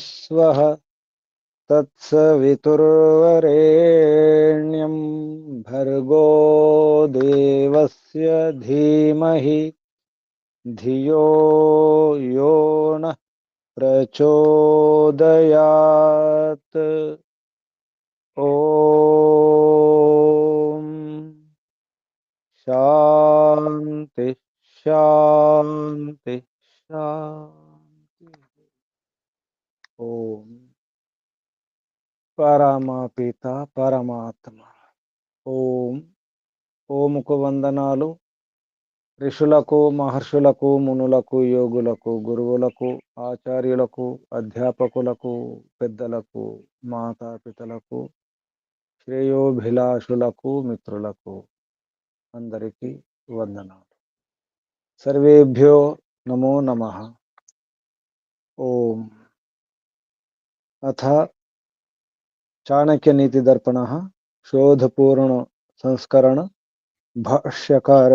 स्वः तत्सवितुर्वरेण्यं भर्गो देवस्य धीमहि धियो यो नः प्रचोदयात्। ओम शांति शांति शांति। ओम పరమపిత పరమాత్మ। ఓం ఓముకు వందనాలు. ఋషులకు, మహర్షులకు, మునులకు, యోగులకు, గురువులకు, ఆచార్యులకు, అధ్యాపకులకు, పెద్దలకు, మాతాపితలకు, శ్రేయోభిలాషులకు, మిత్రులకు అందరికీ వందనాలు. సర్వేభ్యో నమో నమః. ఓం అథ చాణక్య నీతి దర్పణ శోధపూర్ణ సంస్కరణ భాష్యకార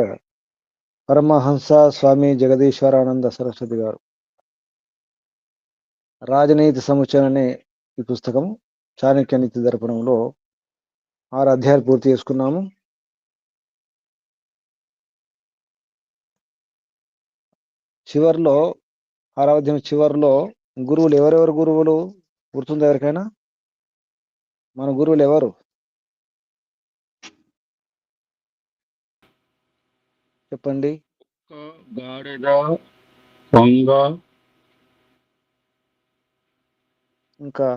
పరమహంస స్వామి జగదీశ్వరానంద సరస్వతి గారు రాజనీతి సముచ్చయం అనే ఈ పుస్తకం చాణక్య నీతి దర్పణంలో 6 అధ్యాయాలు పూర్తి చేసుకున్నాము. చివర్లో 6వ అధ్యాయం చివర్లో గురువులు ఎవరెవరు గురువులు గుర్తుందా ఎవరికైనా? మన గురువులు ఎవరు చెప్పండి? గాడిద, కొంగ, ఇంకా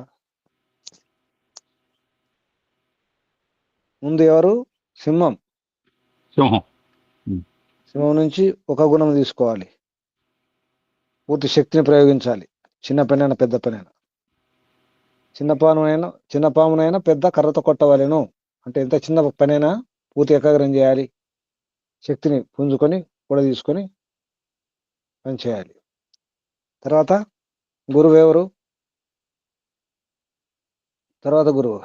ముందు ఎవరు? సింహం. సింహం. సింహం నుంచి ఒక గుణం తీసుకోవాలి, పూర్తి శక్తిని ప్రయోగించాలి. చిన్న పనైనా పెద్ద పనైనా, చిన్న పామునైనా పెద్ద కర్రతో కొట్టవలెను. అంటే ఎంత చిన్న పనైనా పూర్తి ఏకాగ్రం చేయాలి, శక్తిని పుంజుకొని కూడా తీసుకొని పనిచేయాలి. తర్వాత గురువు ఎవరు? తర్వాత గురువు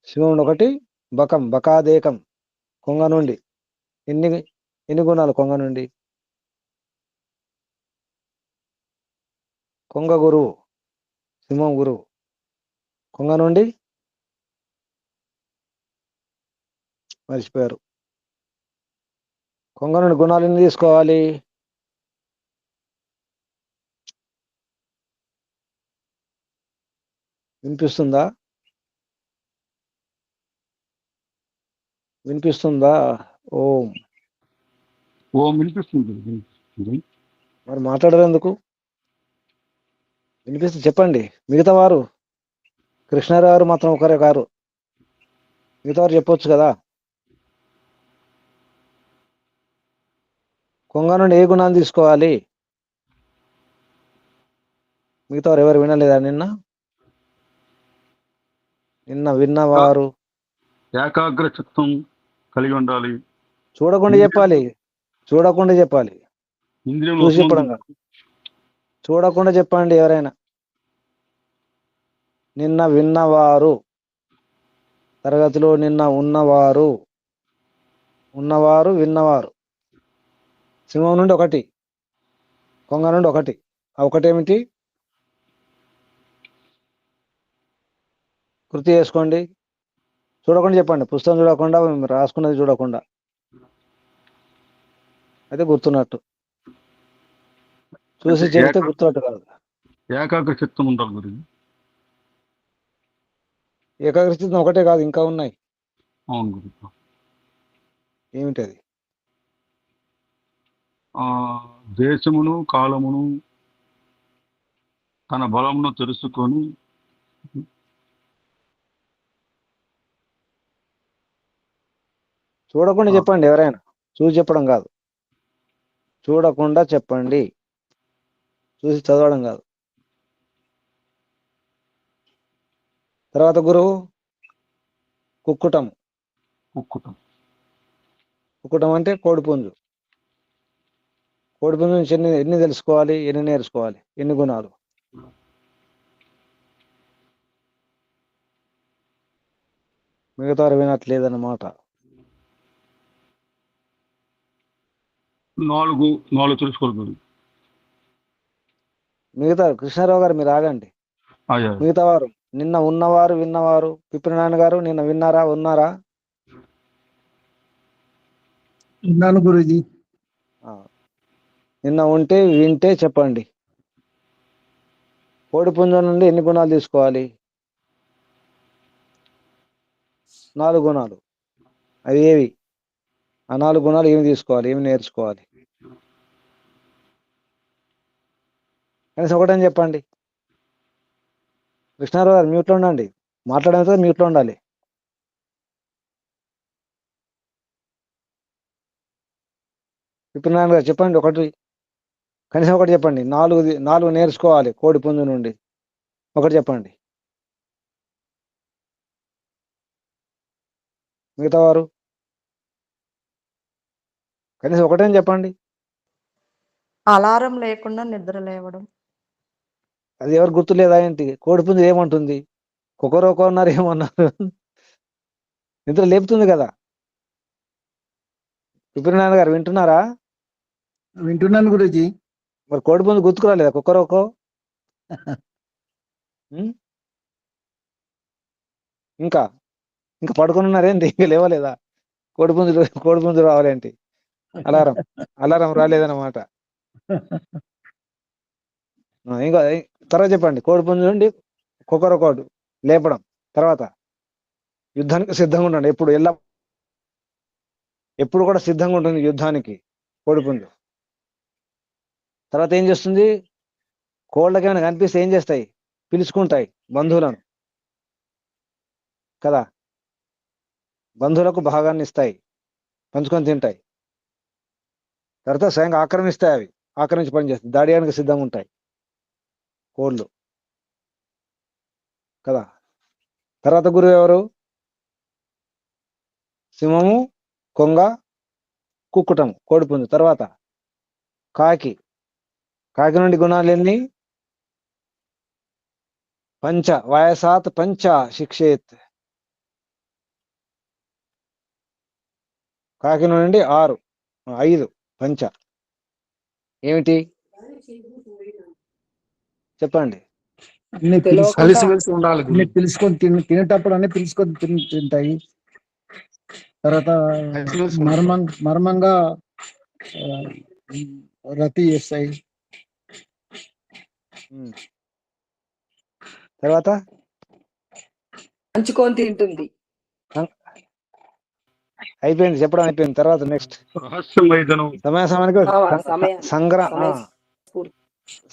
సింహం ఒకటి, బకాదేకం కొంగ నుండి. ఎన్ని గుణాలు కొంగ నుండి? కొంగ గురువు, సింహం గురువు. కొంగ నుండి మర్చిపోయారు. కొంగ నుండి గుణాలు ఎన్ని తీసుకోవాలి? వినిపిస్తుందా? ఓం వినిపిస్తుంది. మరి మాట్లాడరు ఎందుకు? వినిపిస్తుంది చెప్పండి. మిగతా వారు కృష్ణారావు గారు మాత్రం ఒకరే కారు, మిగతా వారు చెప్పొచ్చు కదా. కొంగ నుండి ఏ గుణాన్ని తీసుకోవాలి? మిగతా వారు ఎవరు వినలేదా? నిన్న విన్నవారు ఏకాగ్ర చిత్తం కలిగి ఉండాలి. చూడకుండా చెప్పాలి. ఇంద్రియం చూసి చెప్పడం కాదు, చూడకుండా చెప్పండి. ఎవరైనా నిన్న విన్నవారు, తరగతిలో నిన్న ఉన్నవారు విన్నవారు. సింహం నుండి ఒకటి, కొంగ నుండి ఒకటి. ఆ ఒకటేమిటి? గుర్తు చేసుకోండి. చూడకుండా చెప్పండి, పుస్తకం చూడకుండా, రాసుకున్నది చూడకుండా. అయితే గుర్తున్నట్టు. చూసి చెబితే గుర్తున్నట్టు కాదు. ఏకాగ్ర చిత్తం ఉండాలి గురించి. ఏకాగ్రత ఒకటే కాదు, ఇంకా ఉన్నాయి. అవును గురు. ఏమిటది? దేశమును కాలమును తన బలమును తెలుసుకొని చూడకుండా చెప్పండి. ఎవరైనా చూసి చెప్పడం కాదు, చూడకుండా చెప్పండి. చూసి చదవడం కాదు. తర్వాత గురువు కుక్కుటం అంటే కోడిపుంజు. కోడిపుంజు నుంచి ఎన్ని తెలుసుకోవాలి, ఎన్ని నేర్చుకోవాలి, ఎన్ని గుణాలు? మిగతా వినట్లేదన్నమాట. నాలుగు నాలుగు తెలుసుకోవాలి గురు. మిగతా కృష్ణారావు గారు మీరు ఆగండి. అయ్యా మిగతా వారు నిన్న ఉన్నవారు విన్నవారు పిప్పినారాయణ గారు నిన్న విన్నారా ఉన్నారా? విన్నాను గురూజీ. ఆ, నిన్న ఉంటే వింటే చెప్పండి. కోడి పుంజం నుండి ఎన్ని గుణాలు తీసుకోవాలి? 4 గుణాలు. అవి ఏవి? ఆ 4 గుణాలు ఏమి తీసుకోవాలి, ఏమి నేర్చుకోవాలి? కనీసం ఒకటని చెప్పండి. కృష్ణారావు గారు మ్యూట్లో ఉండండి. మాట్లాడేంత మ్యూట్లో ఉండాలి. పిప్పినారాయణ గారు చెప్పండి ఒకటి, కనీసం ఒకటి చెప్పండి. 4 నేర్చుకోవాలి కోడి పుంజు నుండి, ఒకటి చెప్పండి. మిగతా వారు కనీసం ఒకటని చెప్పండి. అలారం లేకుండా నిద్ర లేవడం. అది ఎవరు గుర్తు లేదా ఏంటి? కోడి పుంజు ఏమంటుంది? కుక్కరోకో అన్నారు, ఏమన్నారు? నిద్ర లేపుతుంది కదా. పిప్పినారాయణ గారు వింటున్నారా? వింటున్నాను గురూజీ. మరి కోడి పుంజు గుర్తుకురాలేదా కుక్కరోకో? ఉం? ఇంకా ఇంకా పడుకుని ఉన్నారేంటి? ఇంకా లేవలేదా? కోడి పుంజు రావాలేంటి? అలారం రాలేదన్నమాట. ఇంకా తర్వాత చెప్పండి. కోడి పుంజు నుండి కుక్కరోకోడు లేపడం. తర్వాత యుద్ధానికి సిద్ధంగా ఉండండి. ఎప్పుడు కూడా సిద్ధంగా ఉంటుంది యుద్ధానికి కోడి పుంజు. తర్వాత ఏం చేస్తుంది? కోళ్ళకి ఏమైనా కనిపిస్తే ఏం చేస్తాయి? పిలుచుకుంటాయి బంధువులను కదా. బంధువులకు భాగాన్ని ఇస్తాయి, పంచుకొని తింటాయి. తర్వాత స్వయంగా ఆక్రమిస్తాయి. అవి ఆక్రమించి పనిచేస్తాయి, దాడియానికి సిద్ధంగా ఉంటాయి కోళ్ళు కదా. తర్వాత గురువు ఎవరు? సింహము, కొంగ, కుక్కుటము, కోడిపుంజు. తర్వాత కాకి. కాకి నుండి గుణాలు ఎన్ని? పంచ. వయసాత్ పంచ శిక్షేత్. కాకి నుండి 5 పంచ. ఏమిటి చెప్పండి. అన్ని తెలియకుండా కలిసిమెలిసి ఉండాలి. అన్ని పిలుచుకొని తినేటప్పుడు అన్ని పిలుచుకొని తింటాయి. తర్వాత కలిసిమెలిసి ఉంటాయి. మర్మంగా ఆ, రతి చేస్తాయి. తర్వాత పంచుకొని తింటుంది. అయిపోయింది, చెప్పడం అయిపోయింది. తర్వాత నెక్స్ట్ రహస్య మైదనం. సమయానికి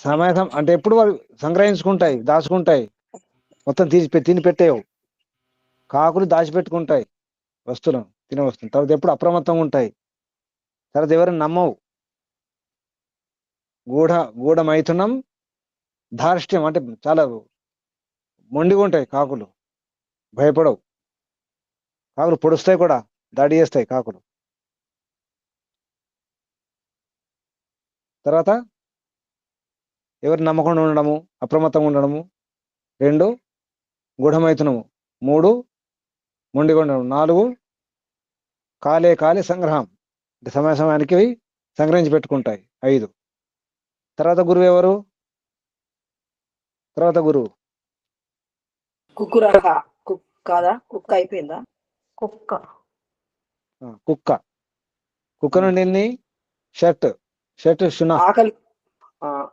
సమయం అంటే ఎప్పుడు వాళ్ళు సంగ్రహించుకుంటాయి, దాచుకుంటాయి, మొత్తం తిని పెట్టేవు. కాకులు దాచిపెట్టుకుంటాయి వస్తువులను, తినే వస్తువులు. తర్వాత ఎప్పుడు అప్రమత్తంగా ఉంటాయి. తర్వాత ఎవరిని నమ్మవు. గూఢ మైథునం, ధార్ష్ట్యం అంటే చాలా మొండిగా ఉంటాయి కాకులు, భయపడవు. కాకులు పొడుస్తాయి కూడా, దాడి చేస్తాయి కాకులు. తర్వాత ఎవరు నమ్మకుండా ఉండడము, అప్రమత్తంగా ఉండడము. 2 గూఢమైతునము. 3 మొండిగా ఉండడం. 4 కాలే సంగ్రహం అంటే సమయానికి సంగ్రహించి పెట్టుకుంటాయి. 5. తర్వాత గురువు ఎవరు? తర్వాత గురువు కుక్కురక. కాదా? కుక్క అయిపోయిందా? కుక్క నుండి ఎన్ని? షర్ట్ శున. ఆకలి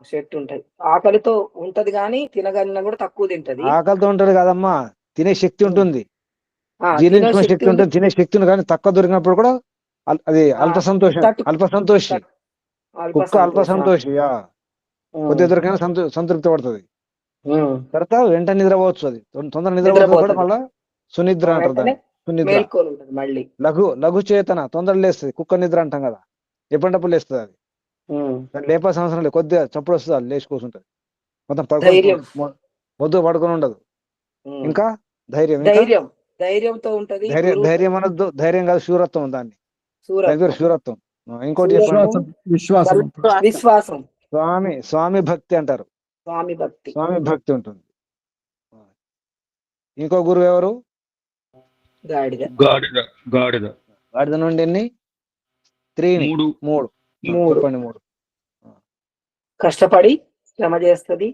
షెట్ ఉంటది. ఆకలితో ఉంటది కానీ తినగలిగినా కూడా తక్కువ తింటది. ఆకలితో ఉంటది కాదమ్మా, తినే శక్తి ఉంటుంది, తినే జీర్ణించుకునే శక్తి శక్తి ఉంటుంది. తినే శక్తి ఉంది కానీ తక్కువ దొరికినప్పుడు కూడా అది అల్ప సంతోషి. కుక్క అల్ప సంతోషి. కొద్దిగా దొరికినా సంతృప్తి పడుతుంది. తర్వాత వెంటనే నిద్రపోవచ్చు. అది తొందర నిద్రపోతుంది కూడా. మళ్ళా సునిద్ర అంటారు దాన్ని. సునిద్ర. మళ్ళీ లఘు చేతన, తొందర లేస్తుంది. కుక్క నిద్ర అంటాం కదా, ఎప్పటికప్పుడు లేస్తుంది అది. దాన్ని లేపాల్సిన అవసరం లేదు, కొద్దిగా చప్పుడు వస్తుంది, అది లేచి కూర్చుంటది. మొత్తం పొద్దు పడుకొని ఉండదు. ఇంకా ధైర్యంతో ఉంటది. ధైర్యం అనొద్దు, ధైర్యం కాదు, శూరత్వం. దాని పేరు శూరత్వం. ఇంకోటి చెప్పండి, విశ్వాసం. స్వామి భక్తి అంటారు. స్వామి భక్తి ఉంటుంది. ఇంకో గురువు ఎవరు? గాడిద. గాడిద నుండి ఎన్ని? 3. మూడు చెప్పండి 3. కష్టపడి శ్రమ చేస్తది,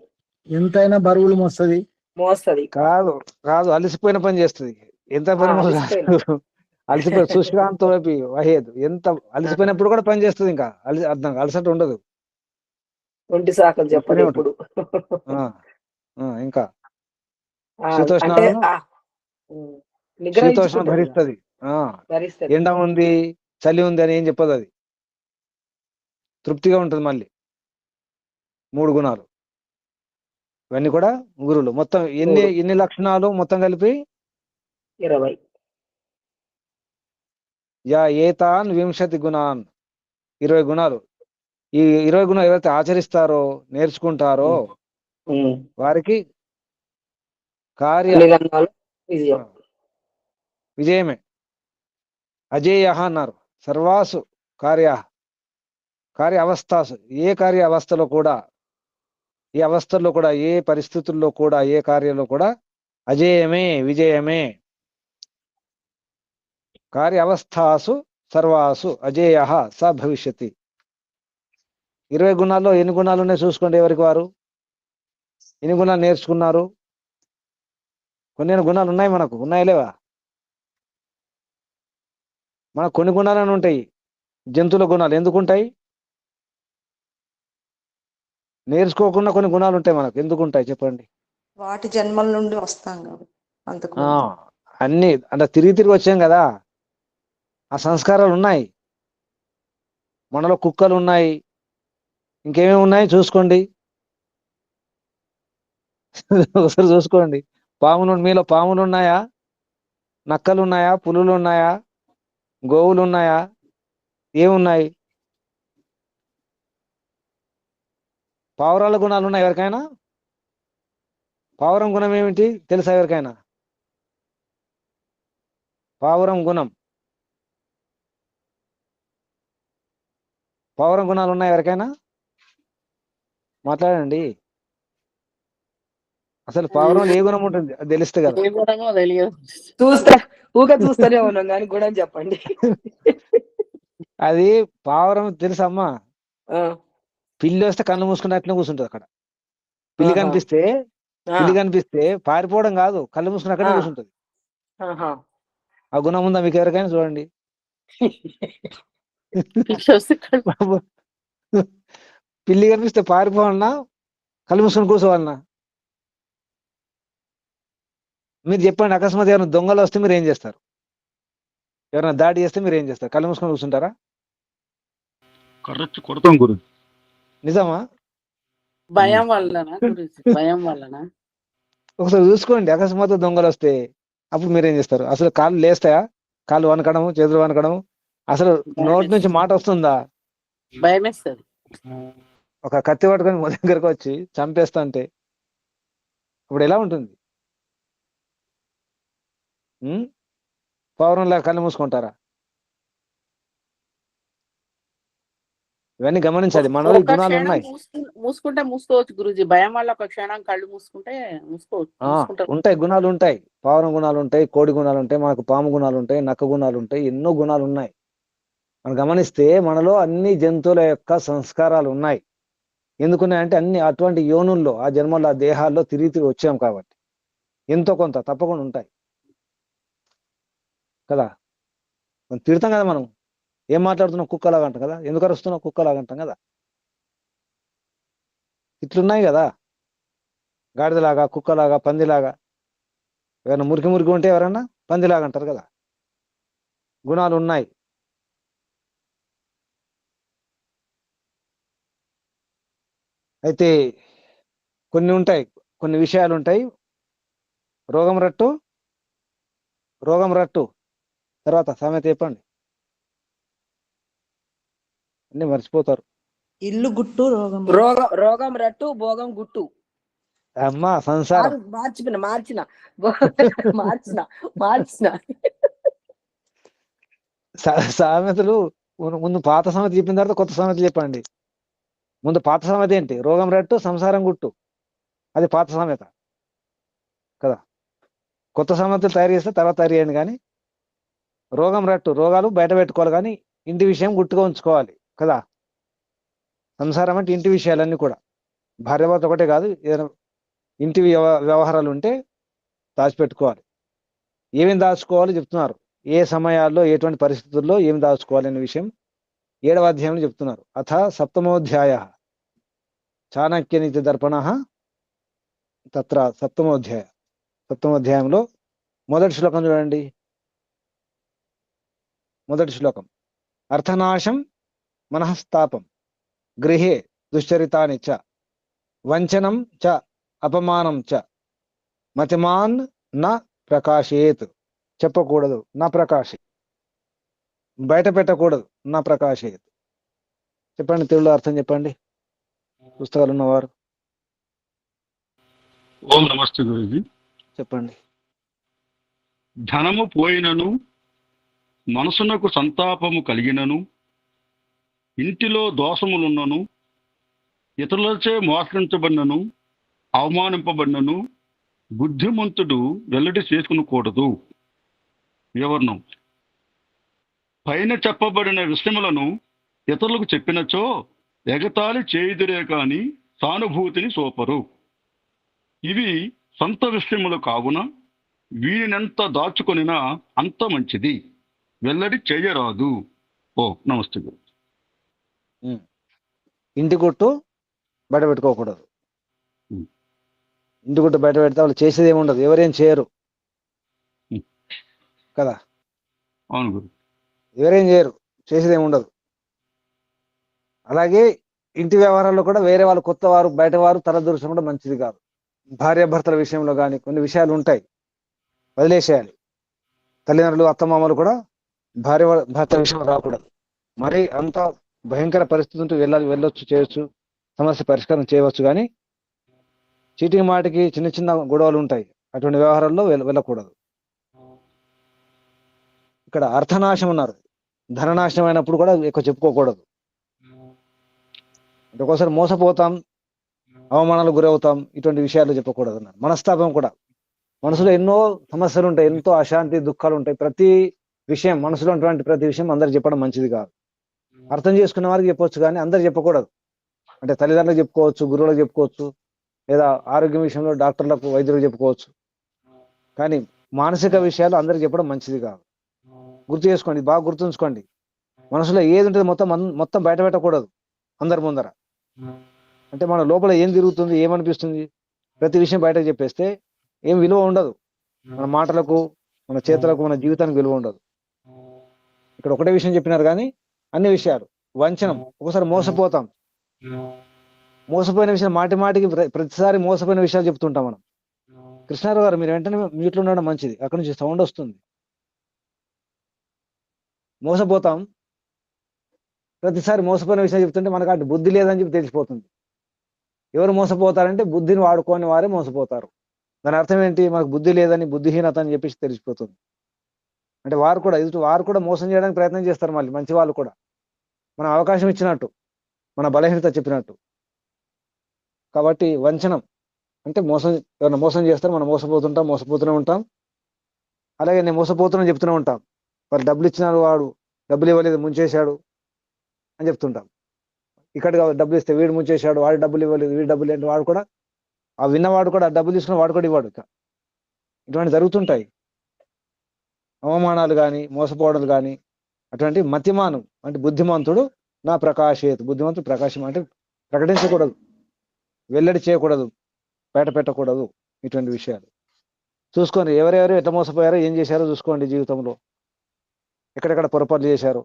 ఎంతైనా బరువులు మోస్తుంది. మోస్తది. కాదు కాదు, అలసిపోయిన పని చేస్తుంది. ఎంత పని అలసిపోయిన అలసిపోయి సుశ్రాంత వహేదు, ఎంత అలసిపోయినప్పుడు కూడా పని చేస్తుంది. ఇంకా అర్థం అలసట ఉండదు. ఒంటి సాకలు చెప్పదు చేస్తూనే ఎప్పుడు. ఆ, ఇంకా అంటే శీతోష్ణాలను శీతోష్ణం నిగ్రహించుకుంటది, భరిస్తుంది. భరిస్తది. ఎండ ఉంది చలి ఉంది అని ఏం చెప్పదు. అది తృప్తిగా ఉంటుంది. మళ్ళీ 3 గుణాలు ఇవన్నీ కూడా గురువులు. మొత్తం ఎన్ని 3, ఎన్ని లక్షణాలు మొత్తం కలిపి 20. యా ఏతాన్ 20 గుణాన్, 20 గుణాలు. ఈ 20 గుణాలు ఎవరైతే ఆచరిస్తారో, నేర్చుకుంటారో వారికి కార్య అన్ని రంగాలు విజయం. విజయమే. అజేయ అన్నారు. సర్వాసు కార్య అవస్థాసు, ఏ కార్య అవస్థలో కూడా, ఏ అవస్థల్లో కూడా, ఏ పరిస్థితుల్లో కూడా, ఏ కార్యంలో కూడా అజేయమే, విజయమే. కార్య అవస్థాసు సర్వాసు అజేయ స భవిష్యతి. 20 గుణాల్లో ఎన్ని గుణాలు ఉన్నాయి చూసుకోండి. ఎవరికి వారు ఎన్ని గుణాలు నేర్చుకున్నారు. కొన్ని గుణాలు ఉన్నాయి, మనకు ఉన్నాయా లేవా? మనకు కొన్ని గుణాలను ఉంటాయి. జంతువుల గుణాలు ఎందుకు ఉంటాయి? నేర్చుకోకుండా కొన్ని గుణాలు ఉంటాయి మనకు. ఎందుకు ఉంటాయి చెప్పండి? వాటి జన్మల నుండి వస్తాం కాబట్టి అంతకు అన్ని అంటే తిరిగి వచ్చాం కదా, ఆ సంస్కారాలు ఉన్నాయి మనలో. కుక్కలు ఉన్నాయి, ఇంకేమేమి ఉన్నాయి చూసుకోండి. ఒకసారి చూసుకోండి. మీలో పాములు ఉన్నాయా? నక్కలు ఉన్నాయా? పులులు ఉన్నాయా? గోవులు ఉన్నాయా? ఏమున్నాయి? పావురాల గుణాలు ఉన్నాయి ఎవరికైనా? పావురం గుణం ఏమిటి తెలుసా ఎవరికైనా? పావురం గుణం, పావురం గుణాలు ఉన్నాయి ఎవరికైనా? మాట్లాడండి. అసలు పావురంలో ఏ గుణం ఉంటుంది అది తెలిస్తే కదా. చూస్తూనే ఉన్నాం కానీ గుణం చెప్పండి. అది పావురం తెలుసమ్మా. పిల్లి వస్తే కళ్ళు మూసుకుంటే అట్లనే కూర్చుంటది అక్కడ. పిల్లి కనిపిస్తే పారిపోవడం కాదు, కళ్ళు మూసుకుని అక్కడే కూర్చుంటది. ఆ గుణం ఉందా మీకు ఎవరికైనా? చూడండి. పిల్లి కనిపిస్తే పారిపోవాలన్నా, కళ్ళు మూసుకొని కూర్చోవాలన్నా? మీరు చెప్పండి. అకస్మాత్ ఎవరైనా దొంగలు వస్తే మీరు ఏం చేస్తారు? ఎవరైనా దాడి చేస్తే మీరు ఏం చేస్తారు? కళ్ళు మూసుకొని కూర్చుంటారా? కర్రొచ్చి కొడతాం గురు. నిజమా? భయం వల్లనా గురించి? భయం వల్లనా? ఒకసారి చూసుకోండి. అకస్మాత్ దొంగలు వస్తే అప్పుడు మీరేం చేస్తారు? అసలు కాళ్ళు లేస్తాయా? కాళ్ళు వనకడం, చేతులు వనకడం, అసలు నోటి నుంచి మాట వస్తుందా? భయం వేస్తుంది. ఒక కత్తి పట్టుకొని మా దగ్గరకు వచ్చి చంపేస్తా అంటే ఇప్పుడు ఎలా ఉంటుంది? పౌరంలా కళ్ళు మూసుకుంటారా? ఇవన్నీ గమనించాలి. మనలో ఈ గుణాలు ఉన్నాయి. మూసుకుంటే మూసుకోవచ్చు గురుజీ. భయం వల్ల ఒక క్షణం కళ్ళు మూసుకుంటే మూసుకోవచ్చు. ఉంటాయి, గుణాలు ఉంటాయి. పావురం గుణాలు ఉంటాయి, కోడి గుణాలు ఉంటాయి, మనకు పాము గుణాలు ఉంటాయి, నక్క గుణాలు ఉంటాయి, ఎన్నో గుణాలు ఉన్నాయి. మనం గమనిస్తే మనలో అన్ని జంతువుల యొక్క సంస్కారాలు ఉన్నాయి. ఎందుకున్నాయంటే అన్ని అటువంటి యోనుల్లో, ఆ జన్మల్లో, ఆ దేహాల్లో తిరిగి వచ్చాం కాబట్టి ఎంతో కొంత తప్పకుండా ఉంటాయి కదా. మనం తిడతాం కదా, మనం ఏం మాట్లాడుతున్నాం కుక్కలాగా అంటాం కదా. ఎందుకు అరుస్తున్నావు కుక్కలాగా అంటాం కదా. ఇట్లున్నాయి కదా, గాడిదలాగా, కుక్కలాగా, పందిలాగా. ఎవరైనా మురికి ఉంటే ఎవరన్నా పందిలాగా అంటారు కదా. గుణాలు ఉన్నాయి. అయితే కొన్ని ఉంటాయి, కొన్ని విషయాలు ఉంటాయి. రోగం రట్టు తర్వాత సామెత చెప్పండి. అన్ని మర్చిపోతారు. ఇల్లు గుట్టు రోగం రట్టు, భోగం గుట్టు. అమ్మా సంసారం మార్చిన సామెతలు. ముందు పాత సామెత చెప్పిన తర్వాత కొత్త సామెత చెప్పండి. ముందు పాత సామెత ఏంటి? రోగం రట్టు, సంసారం గుట్టు. అది పాత సామెత కదా. కొత్త సామెతలు తయారు చేస్తే తర్వాత తయారు చేయండి. కానీ రోగం రట్టు, రోగాలు బయట పెట్టుకోవాలి, కానీ ఇంటి విషయం గుట్టుగా ఉంచుకోవాలి కదా. సంసారం అంటే ఇంటి విషయాలన్నీ కూడా, భార్యాభర్త ఒకటే కాదు, ఏదైనా ఇంటి వ్యవహారాలు ఉంటే దాచిపెట్టుకోవాలి. ఏమేమి దాచుకోవాలో చెప్తున్నారు, ఏ సమయాల్లో ఎటువంటి పరిస్థితుల్లో ఏమి దాచుకోవాలి అనే విషయం 7వ అధ్యాయంలో చెప్తున్నారు. అథ సప్తమోధ్యాయ చాణక్య నీతి దర్పణ తత్ర సప్తమోధ్యాయంలో మొదటి శ్లోకం చూడండి. మొదటి శ్లోకం, అర్థనాశం మనఃస్థాపం గృహే దుశ్చరితాని చ వంచనం చ అపమానం చ మతిమాన్ నా ప్రకాశేత్. చెప్పకూడదు, నా ప్రకాశే, బయట పెట్టకూడదు, నా ప్రకాశేత్. చెప్పండి, తెలుగులో అర్థం చెప్పండి పుస్తకాలు ఉన్నవారు. ఓం నమస్తే గురుజీ. చెప్పండి. ధనము పోయినను, మనసునకు సంతాపము కలిగినను, ఇంటిలో దోషములున్నను, ఇతరులచే మోసరించబడినను, అవమానింపబడినను బుద్ధిమంతుడు వెల్లడి చేసుకునకూడదు. వివరణం: పైన చెప్పబడిన విషయములను ఇతరులకు చెప్పినచో ఎగతాళి చేయుదురే కాని సానుభూతిని చూపరు. ఇవి సొంత విషయములు కావున వీరినెంత దాచుకొనినా అంత మంచిది, వెల్లడి చేయరాదు. ఓ నమస్తే గురు. ఇంటి గుట్టు బయట పెట్టుకోకూడదు. ఇంటి గుట్టు బయట పెడితే వాళ్ళు చేసేది ఏమి ఉండదు, ఎవరేం చేయరు కదా. అవును గురు. ఎవరేం చేయరు, చేసేది ఏమి ఉండదు. అలాగే ఇంటి వ్యవహారాల్లో కూడా వేరే వాళ్ళు, కొత్త వారు, బయట వారు తలదూర్చడం కూడా మంచిది కాదు. భార్యాభర్తల విషయంలో కానీ కొన్ని విషయాలు ఉంటాయి, వదిలేసేయాలి. తల్లిదండ్రులు, అత్తమామలు కూడా భర్త విషయంలో రాకూడదు. మరి అంత భయంకర పరిస్థితి ఉంటూ వెళ్ళొచ్చు, చేయొచ్చు, సమస్య పరిష్కారం చేయవచ్చు. కానీ చీటికి మాటికి చిన్న చిన్న గొడవలు ఉంటాయి, అటువంటి వ్యవహారాల్లో వెళ్ళకూడదు. ఇక్కడ అర్థనాశం ఉన్నారు, ధననాశనం అయినప్పుడు కూడా ఎక్కువ చెప్పుకోకూడదు. అంటే ఒక్కోసారి మోసపోతాం, అవమానాలకు గురవుతాం, ఇటువంటి విషయాలు చెప్పకూడదు అన్నారు. మనస్తాపం కూడా, మనసులో ఎన్నో సమస్యలు ఉంటాయి, ఎంతో అశాంతి, దుఃఖాలు ఉంటాయి. ప్రతి విషయం, మనసులో ఉన్నటువంటి ప్రతి విషయం అందరికి చెప్పడం మంచిది కాదు. అర్థం చేసుకున్న వారికి చెప్పొచ్చు, కానీ అందరు చెప్పకూడదు. అంటే తల్లిదండ్రులకు చెప్పుకోవచ్చు, గురువులకు చెప్పుకోవచ్చు, లేదా ఆరోగ్యం విషయంలో డాక్టర్లకు, వైద్యులకు చెప్పుకోవచ్చు. కానీ మానసిక విషయాలు అందరికి చెప్పడం మంచిది కాదు. గుర్తు చేసుకోండి, బాగా గుర్తుంచుకోండి. మనసులో ఏది ఉంటుంది మొత్తం బయట పెట్టకూడదు అందరి ముందర. అంటే మన లోపల ఏం తిరుగుతుంది, ఏమనిపిస్తుంది, ప్రతి విషయం బయటకు చెప్పేస్తే ఏం విలువ ఉండదు. మన మాటలకు, మన చేతులకు, మన జీవితానికి విలువ ఉండదు. ఇక్కడ ఒకటే విషయం చెప్పినారు కానీ అన్ని విషయాలు. వంచనం, ఒకసారి మోసపోతాం. మోసపోయిన విషయం మాటి మాటికి ప్రతిసారి మోసపోయిన విషయాలు చెప్తుంటాం మనం. కృష్ణారావు గారు, మీరు వెంటనే మ్యూట్లో ఉండడం మంచిది, అక్కడి నుంచి సౌండ్ వస్తుంది. మోసపోతాం, ప్రతిసారి మోసపోయిన విషయం చెప్తుంటే మనకు అటు బుద్ధి లేదని చెప్పి తెలిసిపోతుంది. ఎవరు మోసపోతారంటే బుద్ధిని వాడుకోని వారే మోసపోతారు. దాని అర్థం ఏంటి, మనకు బుద్ధి లేదని, బుద్ధిహీనత అని చెప్పేసి తెలిసిపోతుంది. అంటే వారు కూడా మోసం చేయడానికి ప్రయత్నం చేస్తారు. మళ్ళీ మంచి వాళ్ళు కూడా మనం అవకాశం ఇచ్చినట్టు, మన బలహీనత చెప్పినట్టు. కాబట్టి వంచనం అంటే ఎవరైనా మోసం చేస్తారు, మనం మోసపోతూనే ఉంటాం. అలాగే నేను మోసపోతున్నా చెప్తూనే ఉంటాం. వారు డబ్బులు ఇచ్చినారు, వాడు డబ్బులు ఇవ్వలేదు, ముంచేశాడు అని చెప్తుంటాం. ఇక్కడ డబ్బులు ఇస్తే వీడు ముంచేశాడు, వాడు డబ్బులు ఇవ్వలేదు, వీడు డబ్బులు ఏంటి, వాడు కూడా, ఆ విన్నవాడు కూడా డబ్బులు తీసుకుని వాడు కూడా ఇవ్వడు. ఇటువంటి జరుగుతుంటాయి. అవమానాలు కానీ, మోసపోవడాలు కానీ, అటువంటి మతిమానం అంటే బుద్ధిమంతుడు నా ప్రకాశేత్. బుద్ధిమంతుడు ప్రకాశం అంటే ప్రకటించకూడదు, వెల్లడి చేయకూడదు, బయట పెట్టకూడదు. ఇటువంటి విషయాలు చూసుకోండి. ఎవరెవరు ఎట్లా మోసపోయారో, ఏం చేశారో చూసుకోండి. జీవితంలో ఎక్కడెక్కడ పొరపాట్లు చేశారు.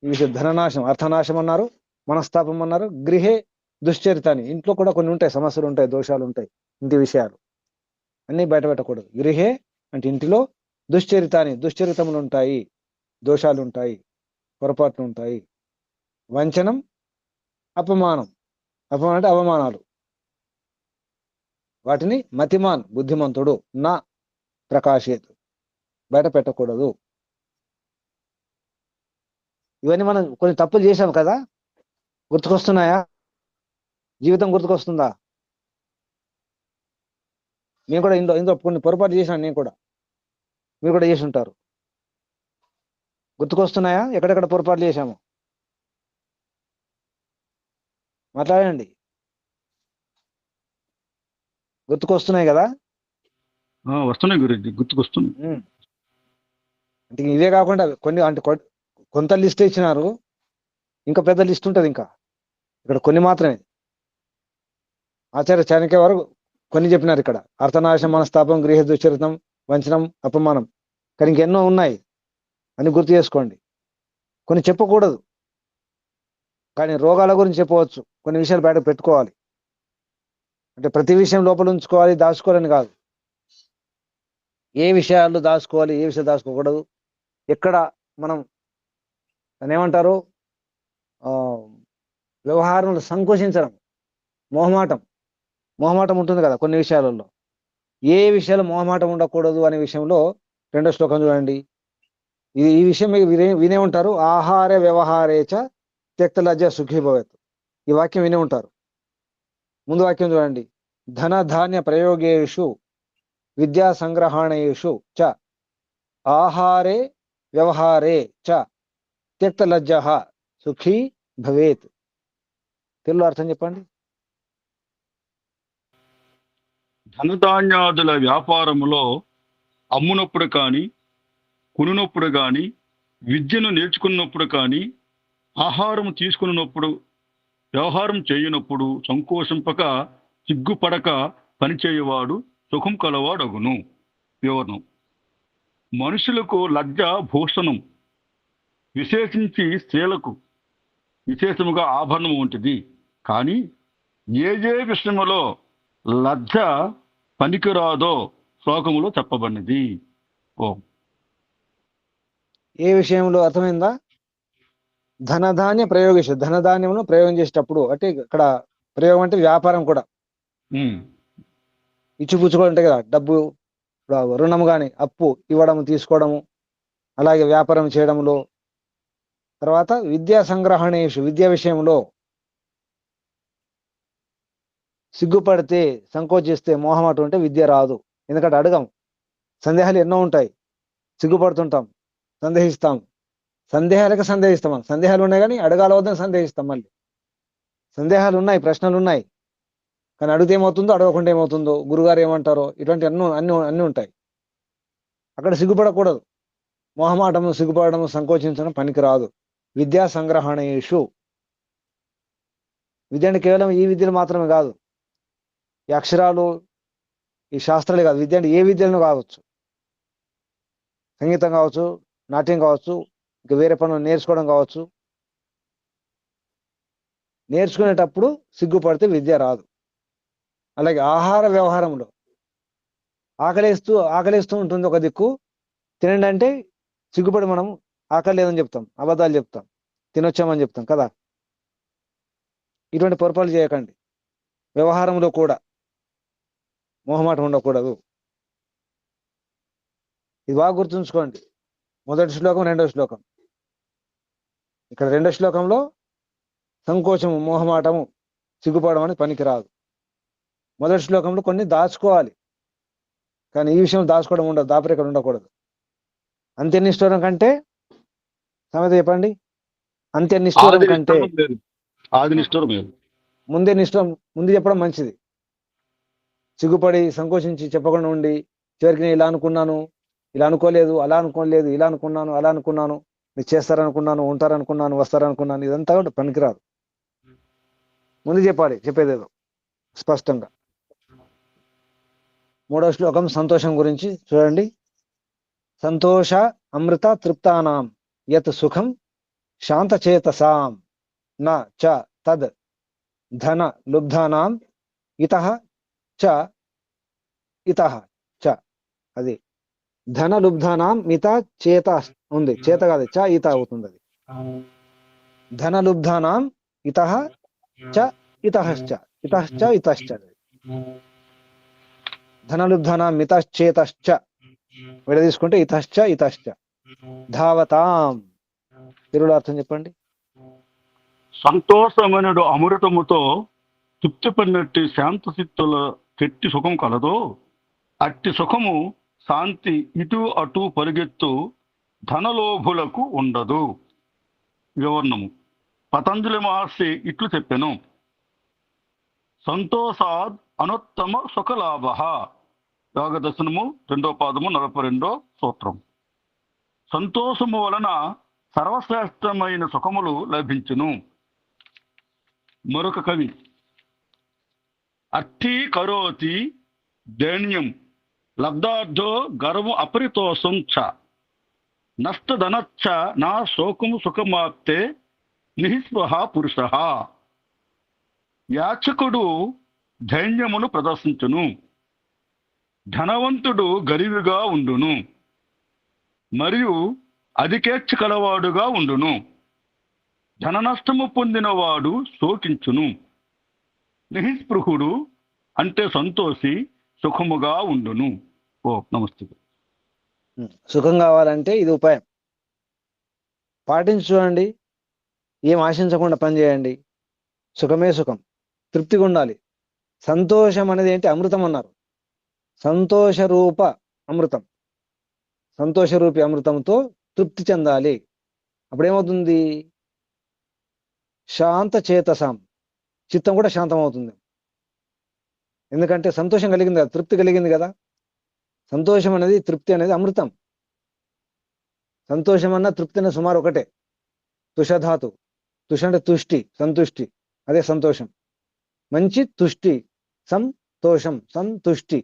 ఈ విషయం ధననాశం, అర్థనాశం అన్నారు, మనస్తాపం అన్నారు, గృహే దుశ్చరితాన్ని. ఇంట్లో కూడా కొన్ని ఉంటాయి, సమస్యలు ఉంటాయి, దోషాలు ఉంటాయి, ఇంటి విషయాలు అన్నీ బయట పెట్టకూడదు. గృహే అంటే ఇంటిలో, దుశ్చరితాన్ని దుశ్చరితములు ఉంటాయి, దోషాలు ఉంటాయి, పొరపాట్లు ఉంటాయి. వంచనం, అపమానం అంటే అవమానాలు, వాటిని మతిమాన్ బుద్ధిమంతుడు నా ప్రకాశేత్ బయట పెట్టకూడదు. ఇవన్నీ మనం కొన్ని తప్పులు చేశాం కదా, గుర్తుకొస్తున్నాయా? జీవితం గుర్తుకొస్తుందా? నేను కూడా ఇందులో కొన్ని పొరపాటు చేశాను, నేను కూడా, మీరు కూడా చేసి ఉంటారు. గుర్తుకొస్తున్నాయా ఎక్కడెక్కడ పొరపాట్లు చేశాము? మాట్లాడండి. గుర్తుకొస్తున్నాయి కదా? వస్తున్నాయి గురుజీ, గుర్తుకొస్తుంది. ఉమ్. అంటే ఇవే కాకుండా కొన్ని అంటే కొంత లిస్ట్ ఇచ్చినారు, ఇంకా పెద్ద లిస్ట్ ఉంటుంది. ఇంకా ఇక్కడ కొన్ని మాత్రమే. ఆచార్య చాణక్య వారు కొన్ని చెప్పినారు ఇక్కడ. అర్థనాశం, మనస్తాపం, గృహ దుశ్చరితం, వంచనం, అపమానం. కానీ ఇంకెన్నో ఉన్నాయి అని గుర్తు చేసుకోండి. కొన్ని చెప్పకూడదు, కానీ రోగాల గురించి చెప్పవచ్చు. కొన్ని విషయాలు బయట పెట్టుకోవాలి. అంటే ప్రతి విషయం లోపల ఉంచుకోవాలి, దాచుకోవాలని కాదు. ఏ విషయాలు దాచుకోవాలి, ఏ విషయాలు దాచుకోకూడదు, ఎక్కడ మనం దాన్ని ఏమంటారు, వ్యవహారంలో సంకోచించడం, మొహమాటం ఉంటుంది కదా కొన్ని విషయాలలో. ఏ విషయాలు మొహమాటం ఉండకూడదు అనే విషయంలో 2వ శ్లోకం చూడండి. ఈ విషయం మీకు వినే ఉంటారు. ఆహార వ్యవహారేచ త్యక్త లజ్జ సుఖీ భవేత్. ఈ వాక్యం వినే ఉంటారు. ముందు వాక్యం చూడండి. ధన ధాన్య ప్రయోగేషు విద్యా సంగ్రహణేషు చ ఆహారే వ్యవహారే చ త్యక్త లజ్జ సుఖీ భవేత్. తెలుగులో అర్థం చెప్పండి. ధనధాన్యాదుల వ్యాపారములో అమ్మునప్పుడు కానీ, కొనునప్పుడు కానీ, విద్యను నేర్చుకున్నప్పుడు కానీ, ఆహారం తీసుకున్నప్పుడు, వ్యవహారం చేయనప్పుడు సంకోచింపక సిగ్గుపడక పనిచేయవాడు సుఖం కలవాడగును. వివరణం. మనుషులకు లజ్జ భూషణం, విశేషించి స్త్రీలకు విశేషముగా ఆభరణం ఉంటుంది. కానీ ఏ విషయములో లజ్జ పనికిరాదో శ్లోకములో చెప్పబడినది. ఏ విషయంలో అర్థమైందా? ధనధాన్య ప్రయోగేషు, ధనధాన్యమును ప్రయోగం చేసేటప్పుడు. అంటే ఇక్కడ ప్రయోగం అంటే వ్యాపారం కూడా. ఇచ్చిపుచ్చుకోవడం ఉంటాయి కదా, డబ్బు రుణం కానీ, అప్పు ఇవ్వడము తీసుకోవడము, అలాగే వ్యాపారం చేయడంలో. తర్వాత విద్యా సంగ్రహణేషు, విద్యా విషయంలో సిగ్గుపడితే, సంకోచిస్తే, మోహమాటం ఉంటే విద్య రాదు. ఎందుకంటే అడగం. సందేహాలు ఎన్నో ఉంటాయి, సిగ్గుపడుతుంటాం, సందేహిస్తాం. సందేహిస్తాం. సందేహాలు ఉన్నాయి కానీ అడగాల వద్దని సందేహిస్తాం. మళ్ళీ సందేహాలు ఉన్నాయి, ప్రశ్నలు ఉన్నాయి, కానీ అడిగితే ఏమవుతుందో, అడగకుండా ఏమవుతుందో, గురుగారు ఏమంటారో, ఇటువంటి అన్ని ఉంటాయి. అక్కడ సిగ్గుపడకూడదు. మోహమాటము, సిగ్గుపడము, సంకోచించడం పనికి రాదు. విద్యా సంగ్రహణేషు. విద్య అంటే కేవలం ఈ విద్యలు మాత్రమే కాదు, ఈ అక్షరాలు, ఈ శాస్త్రాలే కాదు. విద్య అంటే ఏ విద్యలను కావచ్చు. సంగీతం కావచ్చు, నాట్యం కావచ్చు, ఇంకా వేరే పనులు నేర్చుకోవడం కావచ్చు. నేర్చుకునేటప్పుడు సిగ్గుపడితే విద్య రాదు. అలాగే ఆహార వ్యవహారంలో ఆకలేస్తూ ఉంటుంది ఒక దిక్కు, తినండి అంటే సిగ్గుపడి మనం ఆకలి లేదని చెప్తాం, అబద్ధాలు చెప్తాం, తినొచ్చామని చెప్తాం కదా. ఇటువంటి పొరపాటు చేయకండి. వ్యవహారంలో కూడా మొహమాటం ఉండకూడదు. ఇది బాగా గుర్తుంచుకోండి. మొదటి శ్లోకం, 2వ శ్లోకం. ఇక్కడ 2వ శ్లోకంలో సంకోచము, మోహమాటము, సిగ్గుపడడం అని పనికిరాదు. మొదటి శ్లోకంలో కొన్ని దాచుకోవాలి, కానీ ఈ విషయం దాచుకోవడం ఉండదు, దాపరికలు ఉండకూడదు. అంత్యనిష్ఠూరం కంటే, సమేత చెప్పండి, అంత్యనిష్ఠూరం కంటే ముందు చెప్పడం మంచిది. సిగ్గుపడి సంకోచించి చెప్పకుండా ఉండి చివరికి నేను ఇలా అనుకున్నాను, ఇలా అనుకోలేదు, అలా అనుకోలేదు, ఇలా అనుకున్నాను, అలా అనుకున్నాను, మీరు చేస్తారనుకున్నాను, ఉంటారనుకున్నాను, వస్తారనుకున్నాను, ఇదంతా కూడా పనికిరాదు. ముందు చెప్పాలి, చెప్పేదేదో స్పష్టంగా. 3వ శ్లోకం సంతోషం గురించి చూడండి. సంతోష అమృత తృప్తానాం యత్ సుఖం శాంతచేతసాం న చ తద్ ధన లుబ్ధానాం ఇతః చ అది ధన లుబ్ధానాం మిత చేత ఉంది, చేత కాదు, చ ఈత అవుతుంది. అది ధన లుబ్ధానాం ఇతః చ ఇతశ్చ, ఇతశ్చ ధనలుబ్ధానాం మితశ్చేతశ్చ విడదీసుకుంటే ఇతశ్చ ధావతాం. తెలుగులో అర్థం చెప్పండి. సంతోషమనుడు అమృతముతో తృప్తి పడినట్టు శాంతచిత్తుల కెట్టి సుఖం కలదో అట్టి సుఖము శాంతి ఇటు అటు పరిగెత్తు ధనలోభులకు ఉండదు. వివరణము. పతంజలి మహర్షి ఇట్లు చెప్పెను. సంతోషాద్ అనుత్తమ సుఖలాభ. యోగ దర్శనము 2వ పాదము 42వ సూత్రం. సంతోషము వలన సర్వశ్రేష్టమైన సుఖములు లభించును. మరొక కవి, అర్థీ కరోతి దైన్యం లబ్ధార్థో గర్వం అపరితోషం చ నష్టధనచ్చ నా శోకం సుఖమాప్తే నిస్పృహ పురుష. యాచకుడు ధైర్యమును ప్రదర్శించును, ధనవంతుడు గరీబుగా ఉండును, మరియు అధికేచ్ఛ కలవాడుగా ఉండును. ధన నష్టము పొందినవాడు శోకించును. నిస్పృహుడు అంటే సంతోషి సుఖముగా ఉండును. ఓ నమస్తే. సుఖం కావాలంటే ఇది ఉపాయం పాటించి చూడండి. ఏం ఆశించకుండా పని చేయండి. సుఖమే సుఖం, తృప్తిగా ఉండాలి. సంతోషం అనేది ఏంటి? అమృతం అన్నారు. సంతోష రూప అమృతం, సంతోషరూపి అమృతంతో తృప్తి చెందాలి. అప్పుడేమవుతుంది? శాంత చేతసాం, చిత్తం కూడా శాంతం అవుతుంది. ఎందుకంటే సంతోషం కలిగింది కదా, తృప్తి కలిగింది కదా. సంతోషం అనేది, తృప్తి అనేది అమృతం. సంతోషం అన్న తృప్తి అన్న సుమారు ఒకటే. తుషధాతు, తుష అంటే తుష్టి, సంతుష్టి, అదే సంతోషం. మంచి తుష్టి, సంతోషం, సంతుష్టి.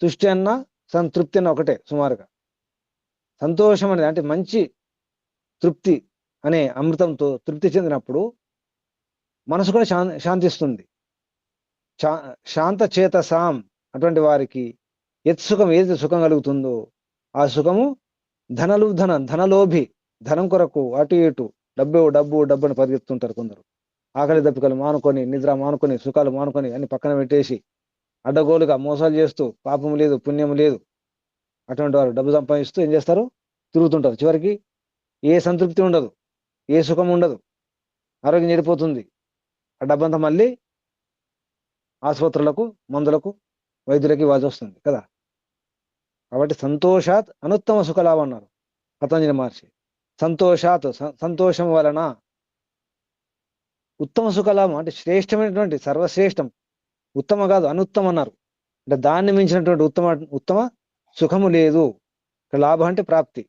తుష్టి అన్న సంతృప్తి అన్న ఒకటే సుమారుగా. సంతోషం అనేది అంటే మంచి తృప్తి అనే అమృతంతో తృప్తి చెందినప్పుడు మనసు కూడా శాంతిస్తుంది. శాంత చేతసాం అటువంటి వారికి ఎత్ సుఖం, ఏది సుఖం కలుగుతుందో ఆ సుఖము ధనలోభి, ధనం కొరకు అటు ఇటు డబ్బు అని పరిగెత్తుంటారు కొందరు. ఆకలి దప్పికలు మానుకొని, నిద్ర మానుకొని, సుఖాలు మానుకొని అన్ని పక్కన పెట్టేసి అడ్డగోలుగా మోసాలు చేస్తూ, పాపం లేదు పుణ్యం లేదు, అటువంటి వారు డబ్బు సంపాదిస్తూ ఏం చేస్తారు? తిరుగుతుంటారు. చివరికి ఏ సంతృప్తి ఉండదు, ఏ సుఖం ఉండదు, ఆరోగ్యం చెడిపోతుంది. ఆ డబ్బంతా మళ్ళీ ఆసుపత్రులకు, మందులకు, వైద్యులకి ఇవ్వాల్సి వస్తుంది కదా. కాబట్టి సంతోషాత్ అనుత్తమ సుఖలాభం అన్నారు పతంజలి మహర్షి. సంతోషాత్, సంతోషం వలన ఉత్తమ సుఖలాభం అంటే శ్రేష్టమైనటువంటి, సర్వశ్రేష్టం. ఉత్తమ కాదు, అనుత్తమ అన్నారు. అంటే దాన్ని మించినటువంటి ఉత్తమ సుఖము లేదు. లాభం అంటే ప్రాప్తి,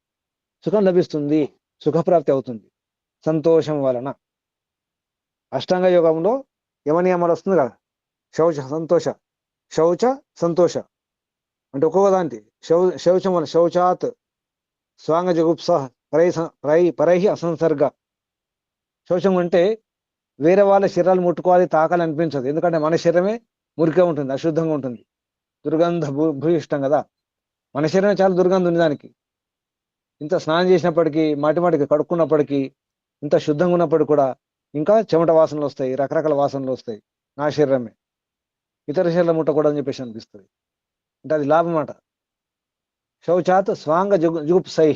సుఖం లభిస్తుంది, సుఖప్రాప్తి అవుతుంది సంతోషం వలన. అష్టాంగ యోగంలో యమనియమాలు వస్తుంది కదా. శౌచ సంతోష, శౌచ సంతోష అంటే ఒక్కొక్క దాంటి. శౌచం వల్ల శౌచాత్ స్వాంగ జగుప్స పరై అసంసర్గ. శౌచం అంటే వేరే వాళ్ళ శరీరాలు ముట్టుకోవాలి, తాకాలి అనిపించదు. ఎందుకంటే మన శరీరమే మురికిగా ఉంటుంది, అశుద్ధంగా ఉంటుంది, దుర్గంధ భూయిష్టం కదా. మన శరీరం చాలా దుర్గంధం ఉంది దానికి. ఇంత స్నానం చేసినప్పటికీ, మాటికి కడుక్కున్నప్పటికీ, ఇంత శుద్ధంగా ఉన్నప్పటికీ కూడా ఇంకా చెమట వాసనలు వస్తాయి, రకరకాల వాసనలు వస్తాయి. నా శరీరమే, ఇతర శరీరం ముట్టకూడదని చెప్పేసి అనిపిస్తుంది. అంటే అది లాభం అట. శౌచాత్ స్వాంగ జుగుప్సై.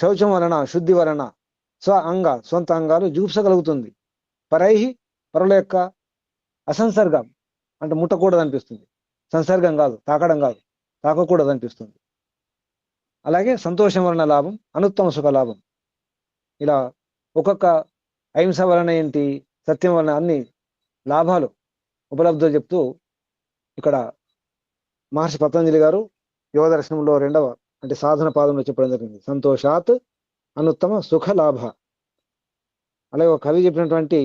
శౌచం వలన, శుద్ధి వలన సొంత అంగాలు జుగుప్స కలుగుతుంది. పరుల యొక్క అసంసర్గం అంటే ముట్టకూడదు అనిపిస్తుంది. సంసర్గం కాదు, తాకడం కాదు, తాకకూడదు అనిపిస్తుంది. అలాగే సంతోషం వలన లాభం, అనుత్తమ సుఖ లాభం. ఇలా ఒక్కొక్క అహింస వలన ఏంటి, సత్యం వలన అన్ని లాభాలు, ఉపలబ్ధులు చెప్తూ ఇక్కడ మహర్షి పతంజలి గారు యోగ దర్శనంలో 2వ అంటే సాధన పాదంలో చెప్పడం జరిగింది. సంతోషాత్ అనుత్తమ సుఖ లాభ. అలాగే ఒక కవి చెప్పినటువంటి,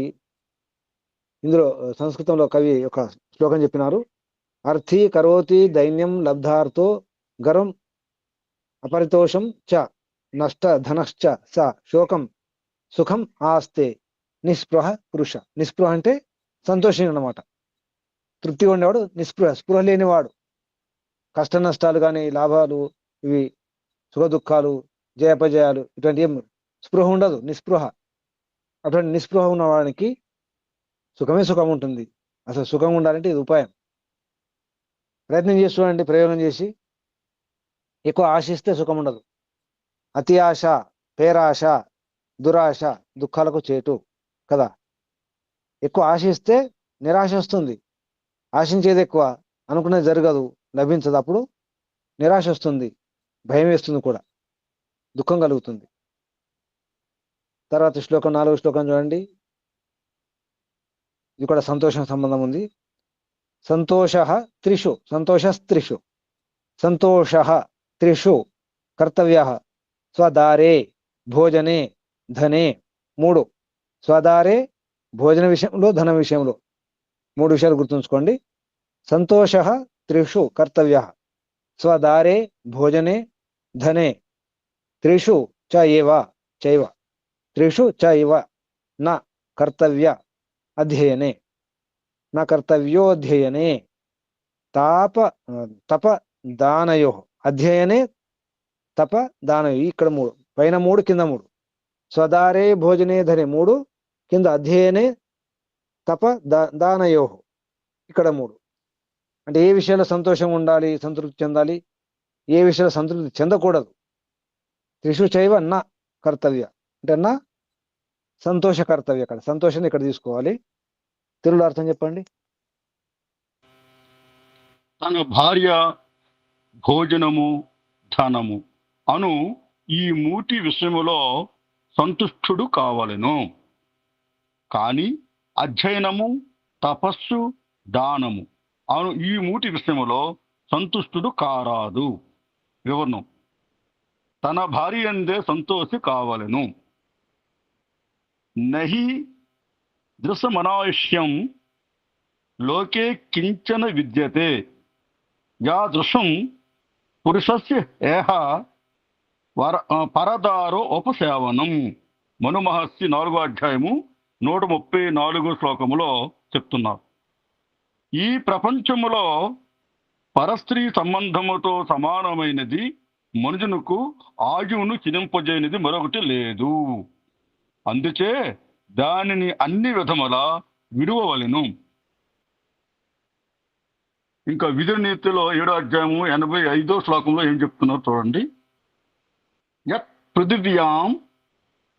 ఇందులో సంస్కృతంలో కవి ఒక శ్లోకం చెప్పినారు. అర్థీ కరోతి దైన్యం లబ్ధార్థో గర్వం అపరితోషం చ నష్ట ధనశ్చ స శోకం సుఖం ఆస్తే నిస్పృహ పురుష. నిస్పృహ అంటే సంతోషం అన్నమాట. తృప్తిగా ఉండేవాడు స్పృహ లేనివాడు. కష్ట నష్టాలు కానీ, లాభాలు, ఇవి సుఖ దుఃఖాలు, జయాపజయాలు, ఇటువంటి ఏం స్పృహ ఉండదు, నిస్పృహ. అటువంటి నిస్పృహ ఉన్నవాడికి సుఖమే సుఖం ఉంటుంది. అసలు సుఖం ఉండాలంటే ఇది ఉపాయం. ప్రయత్నం చేసి చూడండి, ప్రయోగం చేసి. ఎక్కువ ఆశిస్తే సుఖం ఉండదు. అతి ఆశ, పేరాశ, దురాశ దుఃఖాలకు చేటు కదా. ఎక్కువ ఆశిస్తే నిరాశ వస్తుంది. ఆశించేది ఎక్కువ, అనుకునేది జరగదు, లభించదు. అప్పుడు నిరాశ వస్తుంది, భయం వేస్తుంది కూడా, దుఃఖం కలుగుతుంది. తర్వాత శ్లోకం 4వ శ్లోకం చూడండి. ఇది కూడా సంతోషం సంబంధం ఉంది. సంతోషః త్రిషు సంతోషస్త్రిషు సంతోషః త్రిషు కర్తవ్యః స్వదారే భోజనే ధనే 3 స్వదారే భోజన విషయంలో ధన విషయంలో 3 విషయాలు గుర్తుంచుకోండి. సంతోషః త్రిషు కర్తవ్యః స్వదారే భోజనే ధనే త్రిషు చ ఏవ చైవ త్రిషు చ ఇవ న కర్తవ్య అధ్యయనే న కర్తవ్యోధ్యయనే తప దానయో అధ్యయనే తప దానయో ఇక్కడ 3 పైన 3 కింద 3 స్వదారే భోజనే ధనే 3 కింద అధ్యయనే తప దానయో ఇక్కడ 3. అంటే ఏ విషయంలో సంతోషం ఉండాలి, సంతృప్తి చెందాలి, ఏ విషయంలో సంతృప్తి చెందకూడదు. త్రిషు చైవ నా కర్తవ్య అంటే నా సంతోష కర్తవ్య. అక్కడ సంతోషాన్ని ఇక్కడ తీసుకోవాలి. తెలుగులో అర్థం చెప్పండి. తన భార్య, భోజనము, ధనము అను ఈ 3 విషయములో సంతుష్టుడు కావలెను. కానీ అధ్యయనము, తపస్సు, దానము అను ఈ 3 విషయములో సంతుష్టుడు కారాదు. వివరణం: తన భార్య అందే సంతోషి కావలెను. నహి దృశమనాయుష్యం లోకే కించన విద్యతే యాదృశం పురుషస్య ఏహ పరదారో ఉపసేవనం. మను మహర్షి 4వ అధ్యాయము 134 శ్లోకములో చెప్తున్నారు. ఈ ప్రపంచములో పరస్త్రీ సంబంధముతో సమానమైనది మనుషునకు ఆయువును చిరింపజేయనిది మరొకటి లేదు. అందుచే దానిని అన్ని విధముల విడువవలెను. ఇంకా విదుర నీతిలో 7వ అధ్యాయము 85వ శ్లోకంలో ఏం చెప్తున్నారు చూడండి. యత్ పృథివ్యాం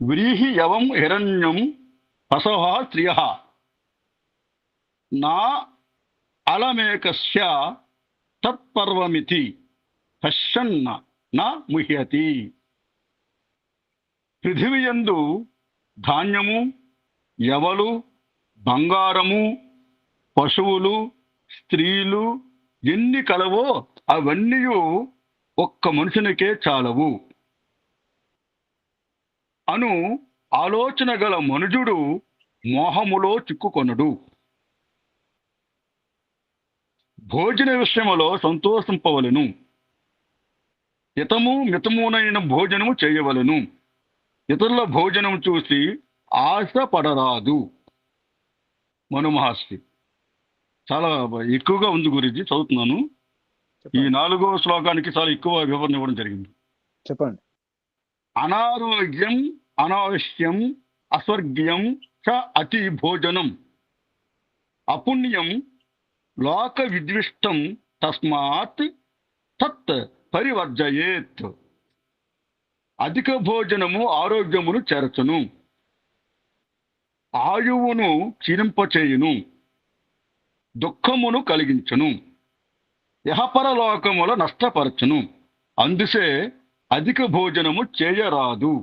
వ్రీహి యవం హిరణ్యం పశవ స్త్రియ నా అలమేకస్య తత్పర్వమితి పశ్యన్న నా ముహ్యతి. పృథివియందు ధాన్యము, యవలు, బంగారము, పశువులు, స్త్రీలు ఎన్ని కలవో అవన్నీ ఒక్క మనుషునికే చాలవు అను ఆలోచన గల మనుజుడు మోహములో చిక్కుకొనడు. భోజన విషయములో సంతోషింపవలెను. హితము మితమునైన భోజనము చేయవలెను. ఇతరుల భోజనం చూసి ఆశ పడరాదు. మను మహర్షి చాలా ఎక్కువగా ఉంది గురించి చదువుతున్నాను. ఈ 4వ శ్లోకానికి చాలా ఎక్కువ వివరణ ఇవ్వడం జరిగింది. చెప్పండి. అనారోగ్యం అనావశ్యం అస్వర్గ్యం చ అతి భోజనం అపుణ్యం లోక విద్విష్టం తస్మాత్ తత్ పరివర్జయేత్. అధిక భోజనము ఆరోగ్యమును చెరచును, ఆయువును క్షీణింపచేయును, దుఃఖమును కలిగించును, యహపరలోకముల నష్టపరచును. అందుసే అధిక భోజనము చేయరాదు.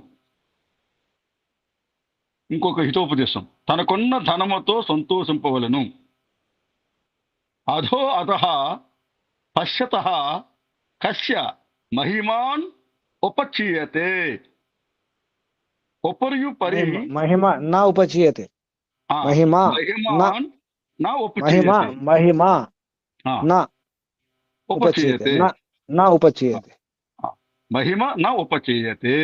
ఇంకొక హితోపదేశం: తనకున్న ధనముతో సంతోషింపవలను. అధో అతః పశ్యతః కస్య మహిమాన్ ఉపచీయతే. ఉపర్యుపరి మహిమ నా ఉపచీయతే. మహిమ మహిమాన్ నా మహిమ ఉపచీయతే. మహిమ నా ఉపచీయతే. నా ఉపచీయతే. మహిమ నా ఉపచీయతే.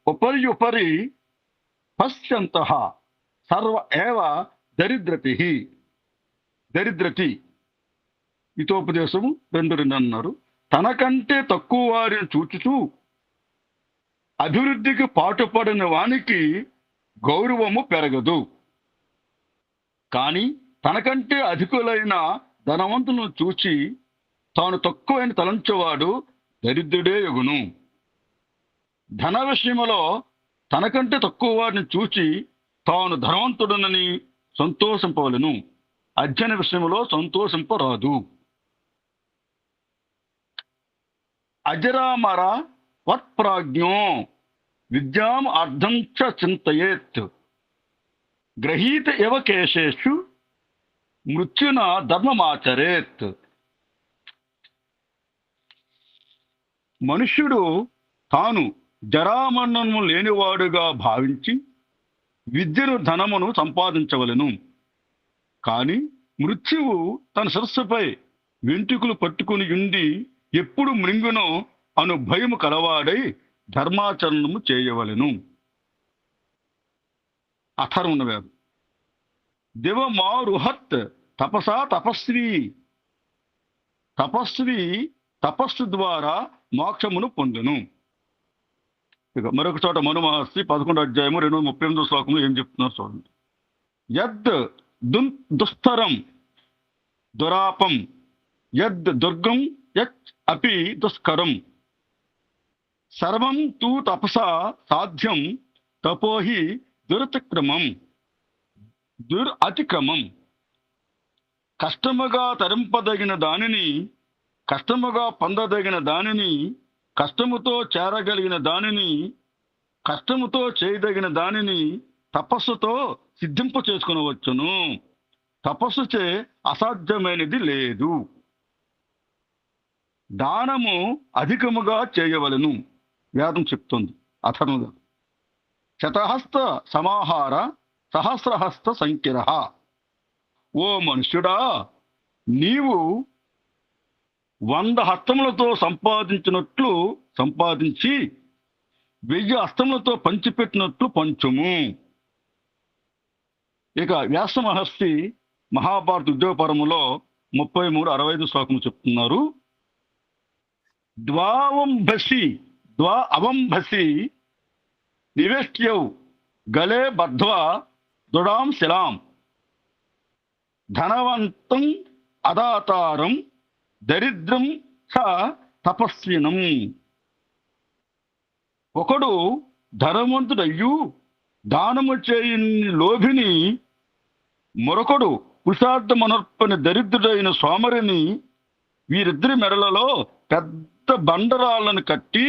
ఉపర్యుపరి పశ్యంతః సర్వ ఏవ దరిద్రతి. దరిద్రతి హితోపదేశము 2:2 అన్నారు. తనకంటే తక్కువ వారిని చూచుచూ అభివృద్ధికి పాటుపడిన వానికి గౌరవము పెరగదు. కానీ తనకంటే అధికులైన ధనవంతులను చూచి తాను తక్కువైన తలంచేవాడు దరిద్రుడే యగును. ధన విషయములో తనకంటే తక్కువ వారిని చూచి తాను ధనవంతుడనని సంతోషింపవలను. అధ్యయన విషయంలో సంతోషింపరాదు. అజరామర వత్ప్రాజ్ఞో విద్యాం అర్థం చ చింతయేత్. గ్రహీత ఎవ కేశేషు మృత్యున ధర్మమాచరేత్. మనుష్యుడు తాను జరామరణము లేనివాడుగా భావించి విద్యను ధనమును సంపాదించవలెను. కాని మృత్యువు తన శిరస్సుపై వెంట్రుకలు పట్టుకుని ఉండి ఎప్పుడు మృంగునో అను భయము కలవాడై ధర్మాచరణము చేయవలెను. అథర్వణ వేదం. దివమారుహత్ తపసా తపస్వి. తపస్వి తపస్సు ద్వారా మోక్షమును పొందును. ఇక మరొక చోట మను మహర్షి 11వ అధ్యాయము 238వ శ్లోకంలో ఏం చెప్తున్నారు చూడండి. యద్ దుస్తరం దురాపం యద్ దుర్గం యత్ అపి దుష్కరం సర్వం తూ తపసా సాధ్యం తపోహి దురతిక్రమం అతిక్రమం. కష్టముగా తరింపదగిన దానిని, కష్టముగా పొందదగిన దానిని, కష్టముతో చేరగలిగిన దానిని, కష్టముతో చేయదగిన దానిని తపస్సుతో సిద్ధింప చేసుకునవచ్చును. తపస్సు చే అసాధ్యమైనది లేదు. దానము అధికముగా చేయవలెను. వేదం చెప్తుంది అథర్వణ. శతహస్త సమాహార సహస్రహస్త సంకిర. ఓ మనుష్యుడా, నీవు 100 హస్తములతో సంపాదించినట్లు సంపాదించి 1000 హస్తములతో పంచిపెట్టినట్లు పంచుము. ఇక వ్యాస మహర్షి మహాభారత ఉద్యోగపరములో 33-65 శ్లోకము చెప్తున్నారు. అవంభసి నివేష్ట్యౌ గలే బద్ధ్వా దృఢాం శిలాం ధనవంతం అదాతారం దరిద్రం చ తపస్వినం. ఒకడు ధనవంతుడయ్యూ దానము చేయని లోభిని, మరొకడు పురుషార్థమనర్పని దరిద్రుడైన సోమరిని, వీరిద్దరి మెడలలో పెద్ద బండరాళ్లను కట్టి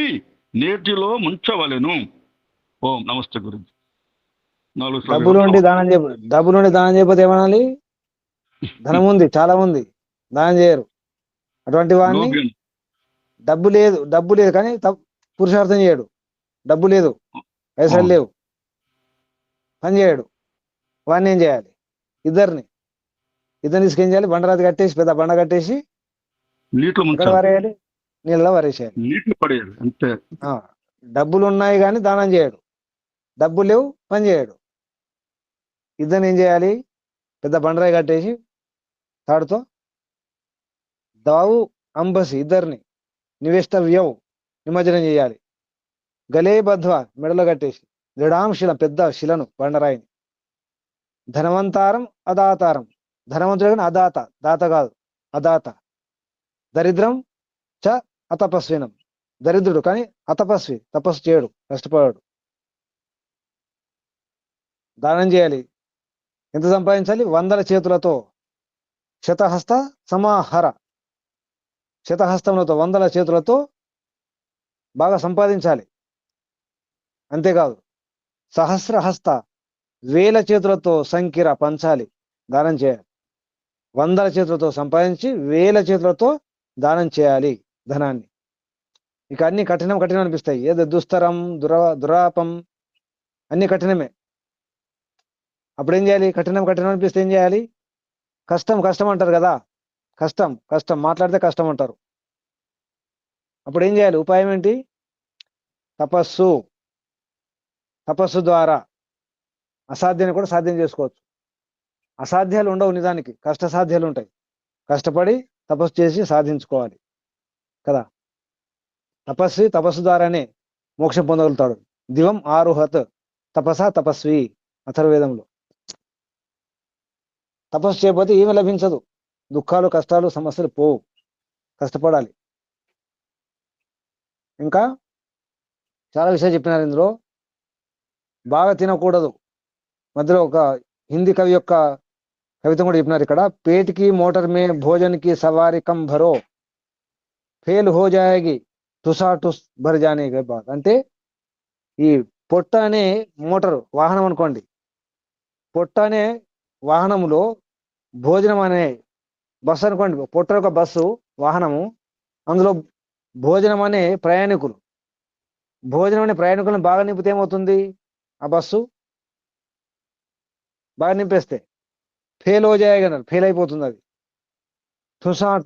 నీటిలో ముంచవలెను. ఓం నమస్తే గురించి. డబ్బులు ఉండి దానం చేయకపోతే ఏమనాలి? ధనం ఉంది, చాలా ఉంది, దానం చేయరు. అటువంటి వాడిని డబ్బు లేదు కానీ పురుషార్థం చేయడు. డబ్బు లేదు, పైసలు లేవు, పని చేయడు. వాడిని ఏం చేయాలి? ఇద్దరిని తీసుకేం చేయాలి? బండరాతి కట్టేసి, పెద్ద బండ కట్టేసి ఎక్కడ వారేయాలి? నీళ్ళలో వారేసేయాలి. డబ్బులు ఉన్నాయి కానీ దానం చేయడు, డబ్బులు లేవు, పని చేయడు. ఇద్దరిని ఏం చేయాలి? పెద్ద బండరాయి కట్టేసి తాడుతో దావు అంబసి ఇద్దరిని నివేష్టవ్యౌ నిమజ్జనం చేయాలి. గలే బధ్వ మెడలో కట్టేసి, దృఢాంశిల పెద్ద శిలను బండరాయిని, ధనవంతారం అదాతారం ధనవంతుడు కానీ అదాత, దాత కాదు అదాత, దరిద్రం చ అతపస్వినం దరిద్రుడు కానీ అతపస్వి, తపస్సు చేయడు, కష్టపడాడు. దానం చేయాలి. ఎంత సంపాదించాలి? 100 చేతులతో. శతహస్త సమాహర, శతహస్తములతో 100 చేతులతో బాగా సంపాదించాలి. అంతేకాదు సహస్రహస్త 1000 చేతులతో సంకిర పంచాలి, దానం చేయాలి. 100 చేతులతో సంపాదించి 1000 చేతులతో దానం చేయాలి ధనాన్ని. ఇక అన్ని కఠినం అనిపిస్తాయి. ఏదో దుస్తరం దురాపం అన్ని కఠినమే. అప్పుడు ఏం చేయాలి? కఠినం అనిపిస్తే ఏం చేయాలి? కష్టం అంటారు కదా, కష్టం మాట్లాడితే కష్టం అంటారు. అప్పుడు ఏం చేయాలి? ఉపాయం ఏంటి? తపస్సు ద్వారా అసాధ్యాన్ని కూడా సాధ్యం చేసుకోవచ్చు. అసాధ్యాలు ఉండవు, నిజానికి కష్టసాధ్యాలు ఉంటాయి. కష్టపడి తపస్సు చేసి సాధించుకోవాలి కదా. తపస్సు ద్వారానే మోక్షం పొందగలుగుతాడు. దివం ఆరుహత్ తపసా తపస్వి అథర్వేదంలో. తపస్సు చేయకపోతే ఏమీ లభించదు. దుఃఖాలు, కష్టాలు, సమస్యలు పోవు. కష్టపడాలి. ఇంకా చాలా విషయాలు చెప్పినారు ఇందులో. బాగా తినకూడదు. మధ్యలో ఒక హిందీ కవి యొక్క కవిత కూడా చెప్పినారు ఇక్కడ. పేటికి మోటార్ మే భోజన్ కి సవారి కం భరో ఫెయిల్ హో జాయేగి టుసా టుస్ భర్ జానే కే బాద్. అంటే ఈ పొట్ట అనే మోటారు వాహనం అనుకోండి, పొట్ట అనే వాహనములో భోజనం అనే బస్సు అనుకోండి, పొట్ట ఒక బస్సు వాహనము, అందులో భోజనం అనే ప్రయాణికులు. భోజనం అనే ప్రయాణికులను బాగా నింపితే ఏమవుతుంది? ఆ బస్సు బాగా నింపేస్తే ఫెయిల్ హో జాయేగా, ఫెయిల్ అయిపోతుంది. అది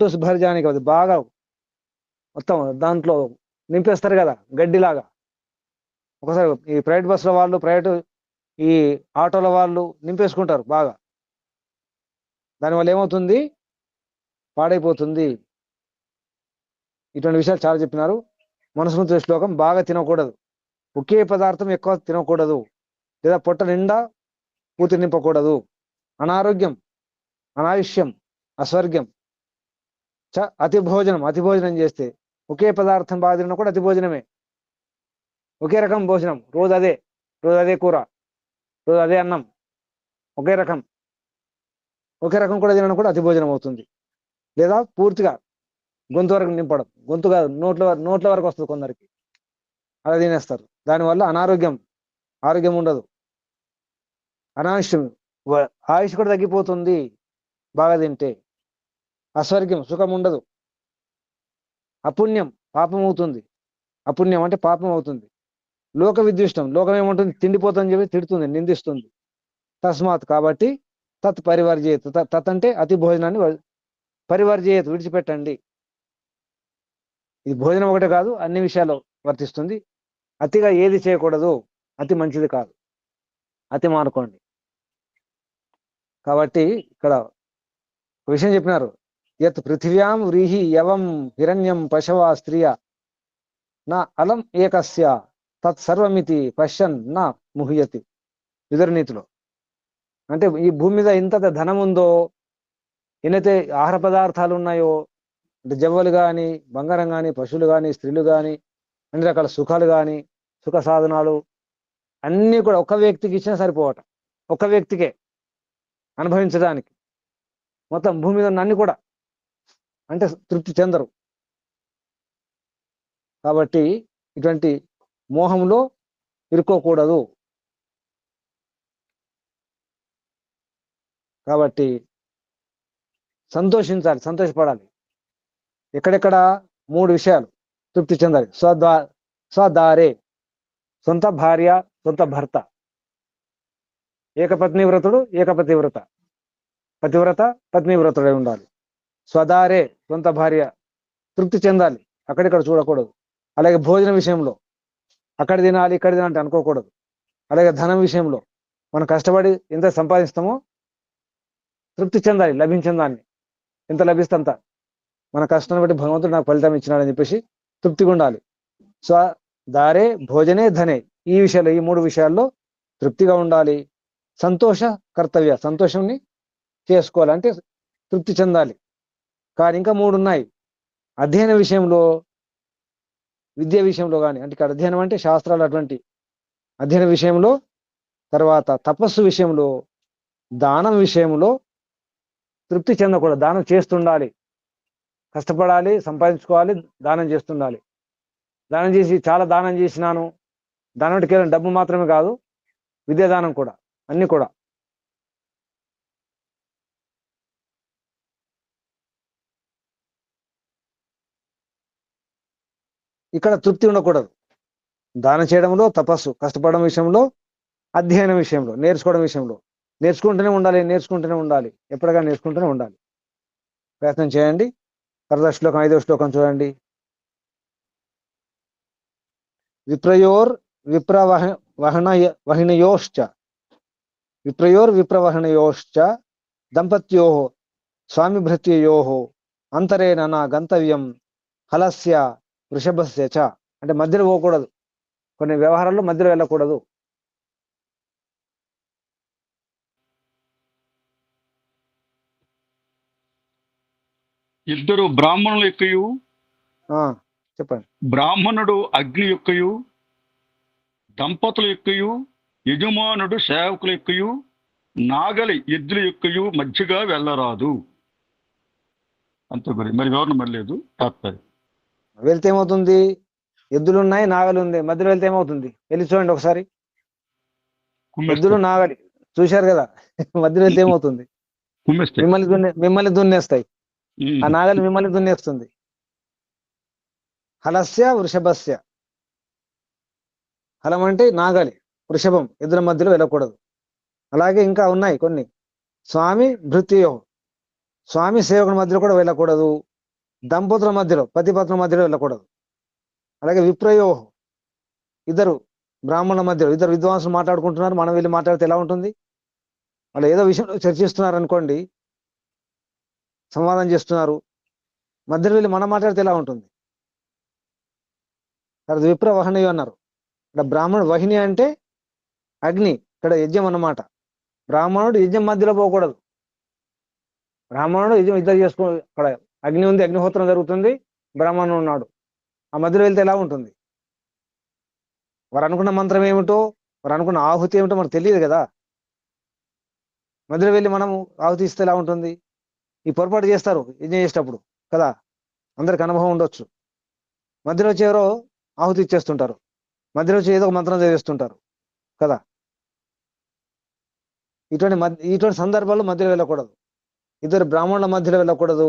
టుస్ భర్ జానికి అది బాగా మొత్తం దాంట్లో నింపేస్తారు కదా గడ్డిలాగా. ఒకసారి ఈ ప్రైవేట్ బస్సుల వాళ్ళు, ప్రైవేట్ ఈ ఆటోల వాళ్ళు నింపేసుకుంటారు బాగా. దానివల్ల ఏమవుతుంది? పాడైపోతుంది. ఇటువంటి విషయాలు చాలా చెప్పినారు. మనుస్మృతి శ్లోకం బాగా తినకూడదు, ఒకే పదార్థం ఎక్కువ తినకూడదు, లేదా పొట్ట నిండా పూర్తి నింపకూడదు. అనారోగ్యం, అనాయుష్యం, అస్వర్గ్యం. అతి భోజనం చేస్తే ఒకే పదార్థం బాగా తిన్నా కూడా అతి భోజనమే. ఒకే రకం భోజనం, రోజు అదే కూర, రోజు అదే అన్నం, ఒకే రకం కూడా తినడం కూడా అతి భోజనం అవుతుంది. లేదా పూర్తిగా గొంతు వరకు నింపడం, గొంతు కాదు నోట్ల వరకు వస్తుంది కొందరికి, అలా తినేస్తారు. దానివల్ల ఆరోగ్యం ఉండదు. అనాయుష్యం, ఆయుష్ కూడా తగ్గిపోతుంది బాగా తింటే. అస్వర్గ్యం, సుఖం ఉండదు. అపుణ్యం, పాపం అవుతుంది. అపుణ్యం అంటే పాపం అవుతుంది. లోక విద్యుష్టం, లోకం ఏముంటుంది? తిండిపోతుందని చెప్పి తిడుతుంది, నిందిస్తుంది. తస్మాత్, కాబట్టి తత్ పరివర్జయేత్, తత్ అంటే అతి భోజనాన్ని పరివర్జయేత్, విడిచిపెట్టండి. ఇది భోజనం ఒకటే కాదు, అన్ని విషయాల్లో వర్తిస్తుంది. అతిగా ఏది చేయకూడదు, అతి మంచిది కాదు, అతి మానుకోండి. కాబట్టి ఇక్కడ ఒక విషయం చెప్పినారు, యత్ పృథివ్యాం వ్రీహి యవం హిరణ్యం పశవా స్త్రియ నా అలం ఏకస్య తత్ సర్వమితి పశ్యన్ నా ముహ్యతి. విదురనీతిలో. అంటే ఈ భూమి మీద ఎంత ధనం ఉందో, ఎన్నైతే ఆహార పదార్థాలు ఉన్నాయో, అంటే జవ్వలు కానీ, బంగారం కానీ, పశువులు కానీ, స్త్రీలు కానీ, అన్ని రకాల సుఖాలు కానీ, సుఖ సాధనాలు అన్నీ కూడా ఒక వ్యక్తికి ఇచ్చినా సరిపోవట. ఒక వ్యక్తికే అనుభవించడానికి. మొత్తం భూమి మీద ఉన్న అన్ని కూడా అంటే తృప్తి చెందరు. కాబట్టి ఇటువంటి మోహంలో ఇరుక్కోకూడదు. కాబట్టి సంతోషించాలి, సంతోషపడాలి. ఎక్కడెక్కడ 3 విషయాలు తృప్తి చెందాలి. స్వదారే, సొంత భార్య, సొంత భర్త. ఏకపత్ని వ్రతుడు, ఏకపతి వ్రత, పతివ్రత పత్నివ్రతుడై ఉండాలి. స్వదారే, సొంత భార్య తృప్తి చెందాలి, అక్కడిక్కడ చూడకూడదు. అలాగే భోజన విషయంలో అక్కడ తినాలి ఇక్కడ తినాలి అనుకోకూడదు. అలాగే ధనం విషయంలో మనం కష్టపడి ఎంత సంపాదిస్తామో తృప్తి చెందాలి, లభించిన దాన్ని ఎంత లభిస్తే అంత. మన కష్టాన్ని బట్టి భగవంతుడు నాకు ఫలితం ఇచ్చినాడని చెప్పేసి తృప్తిగా ఉండాలి. దారే భోజనే ధనే, ఈ విషయాలు, ఈ 3 విషయాల్లో తృప్తిగా ఉండాలి. సంతోష కర్తవ్య, సంతోషంని చేసుకోవాలంటే తృప్తి చెందాలి. కానీ ఇంకా 3 ఉన్నాయి. అధ్యయన విషయంలో, విద్య విషయంలో కానీ, అంటే ఇక్కడ అధ్యయనం అంటే శాస్త్రాలు అటువంటి అధ్యయన విషయంలో, తర్వాత తపస్సు విషయంలో, దానం విషయంలో తృప్తి చెందకూడదు. దానం చేస్తుండాలి, కష్టపడాలి, సంపాదించుకోవాలి, దానం చేస్తుండాలి. దానం చేసి చాలా దానం చేసినాను, దానం అంటే కేవలం డబ్బు మాత్రమే కాదు, విద్యాదానం కూడా, అన్ని కూడా. ఇక్కడ తృప్తి ఉండకూడదు. దానం చేయడంలో, తపస్సు, కష్టపడడం విషయంలో, అధ్యయనం విషయంలో, నేర్చుకోవడం విషయంలో. నేర్చుకుంటూనే ఉండాలి, ఎప్పటిగా నేర్చుకుంటూనే ఉండాలి. ప్రయత్నం చేయండి. తర్వాత శ్లోకం 5వ శ్లోకం చూడండి. విప్రయోర్విప్రవహణయోశ్చ దంపత్యో స్వామిభృత్యయో అంతరేణ నా గంతవ్యం హలస్య వృషభస్య చ. అంటే మధ్యలో పోకూడదు, కొన్ని వ్యవహారాల్లో మధ్యలో వెళ్ళకూడదు. ఇద్దరు బ్రాహ్మణుల యొక్కయు, చెప్పండి. బ్రాహ్మణుడు అగ్ని యొక్కయు, దంపతుల యొక్కయు, యజమానుడు సేవకుల యొక్కయు, నాగలి ఎద్దుల యొక్కయు మధ్యగా వెళ్ళరాదు. అంతే మరి వివరణ మళ్ళలేదు తాత్పర్యం. వెళ్తే ఏమవుతుంది? ఎద్దులు ఉన్నాయి, నాగలి ఉంది, మధ్యలో వెళ్తే ఏమవుతుంది? వెళ్ళి చూడండి ఒకసారి. ఎద్దులు నాగలి చూశారు కదా మధ్యలో వెళ్తే ఏమవుతుంది? కుమ్మేస్తాయి. మిమ్మల్ని దున్నేస్తాయి. ఆ నాగలి మిమ్మల్ని దున్నేస్తుంది. హలస్య వృషభస్య. హలం అంటే నాగలి, వృషభం ఎద్దుల మధ్యలో వెళ్ళకూడదు. అలాగే ఇంకా ఉన్నాయి కొన్ని. స్వామి భృత్యో, స్వామి సేవకుల మధ్యలో కూడా వెళ్ళకూడదు. దంపతుల మధ్యలో, పతిపత్నుల మధ్యలో వెళ్ళకూడదు. అలాగే విప్రయో, ఇద్దరు బ్రాహ్మణుల మధ్యలో, ఇద్దరు విద్వాంసులు మాట్లాడుకుంటున్నారు, మనం వెళ్ళి మాట్లాడితే ఎలా ఉంటుంది? వాళ్ళు ఏదో విషయంలో చర్చిస్తున్నారు అనుకోండి, సంవాదం చేస్తున్నారు, మధ్యలో వెళ్ళి మనం మాట్లాడితే ఎలా ఉంటుంది? తర్వాత విప్ర వహనీయం అన్నారు. ఇక్కడ బ్రాహ్మణుడు, వహిని అంటే అగ్ని, ఇక్కడ యజ్ఞం అన్నమాట. బ్రాహ్మణుడు యజ్ఞం మధ్యలో పోకూడదు. బ్రాహ్మణుడు యజ్ఞం ఇద్దరు చేసుకో, అక్కడ అగ్ని ఉంది, అగ్నిహోత్రం జరుగుతుంది, బ్రాహ్మణుడు ఉన్నాడు, ఆ మధ్యలో వెళ్తే ఎలా ఉంటుంది? వారు అనుకున్న మంత్రం ఏమిటో, వారు అనుకున్న ఆహుతి ఏమిటో మనకు తెలియదు కదా. మధ్యలో వెళ్ళి మనం ఆహుతి ఇస్తే ఎలా ఉంటుంది? ఈ పొరపాటు చేస్తారు యజ్ఞం చేసేటప్పుడు కదా, అందరికి అనుభవం ఉండొచ్చు. మధ్యలో వచ్చి ఎవరో ఆహుతి ఇచ్చేస్తుంటారు, మధ్యలో వచ్చి ఏదో ఒక మంత్రం చదివిస్తుంటారు కదా. ఇటువంటి సందర్భాల్లో మధ్యలో వెళ్ళకూడదు. ఇద్దరు బ్రాహ్మణుల మధ్యలో వెళ్ళకూడదు.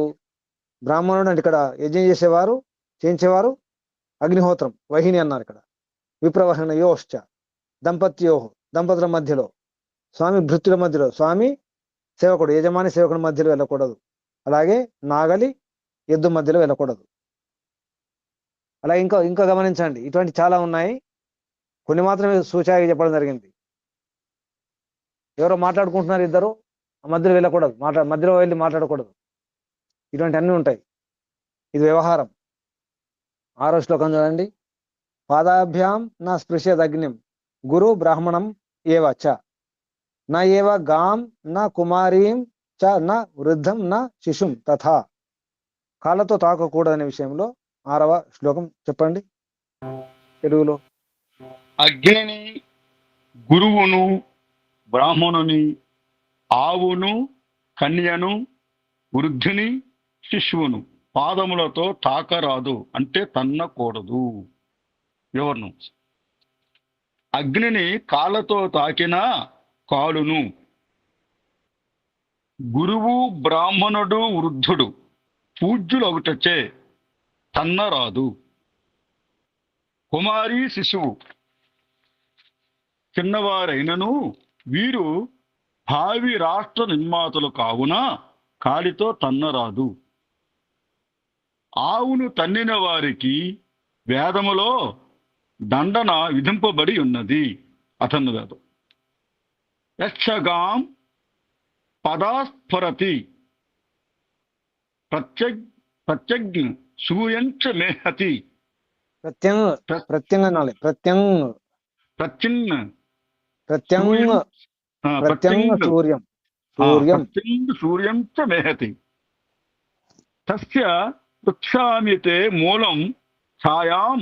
బ్రాహ్మణుడు అంటే ఇక్కడ యజ్ఞం చేసేవారు, చేయించేవారు అగ్నిహోత్రం, వహిని అన్నారు ఇక్కడ. విప్రవహన యోశ్చ దంపత్యోహ, దంపతుల మధ్యలో. స్వామి భృత్యుల మధ్యలో, స్వామి సేవకుడు, యజమాని సేవకుడి మధ్యలో వెళ్ళకూడదు. అలాగే నాగలి ఎద్దు మధ్యలో వెళ్ళకూడదు. అలా ఇంకా గమనించండి, ఇటువంటి చాలా ఉన్నాయి. కొన్ని మాత్రమే సూచాయిగా చెప్పడం జరిగింది. ఎవరో మాట్లాడుకుంటున్నారు ఇద్దరు, మధ్యలో వెళ్ళకూడదు, మధ్యలో వెళ్ళి మాట్లాడకూడదు. ఇటువంటి అన్నీ ఉంటాయి. ఇది వ్యవహారం. 6వ శ్లోకం చూడండి. పాదాభ్యాం నా స్పృశ్యదగ్నిం గురు బ్రాహ్మణం ఏవ చ నా ఏవ గాం నా కుమారీం చ నా వృద్ధం నా శిశుం తథా. కాళ్ళతో తాకకూడదనే విషయంలో 6వ శ్లోకం చెప్పండి తెలుగులో. అగ్నిని, గురువును, బ్రాహ్మణుని, ఆవును, కన్యను, వృద్ధుని, శిశువును పాదములతో తాకరాదు, అంటే తన్నకూడదు. ఎవరును? అగ్నిని కాళ్ళతో తాకినా కాలును. గురువు, బ్రాహ్మణుడు, వృద్ధుడు పూజ్యులు ఒకటచే తన్నరాదు. కుమారి, శిశువు చిన్నవారైనను వీరు భావి రాష్ట్ర నిర్మాతలు కావున కాలితో తన్నరాదు. ఆవును తన్నిన వారికి వేదములో దండన విధింపబడి ఉన్నది. అతను వేదం. యక్షగాం పదాస్ఫరతి ప్రత్యగ్ని సూయంచ మేహతి. ప్రత్యంగ సూర్యం సూర్యం చ మేహతి. తస్య వృక్షామితే మూలం ఛాయాం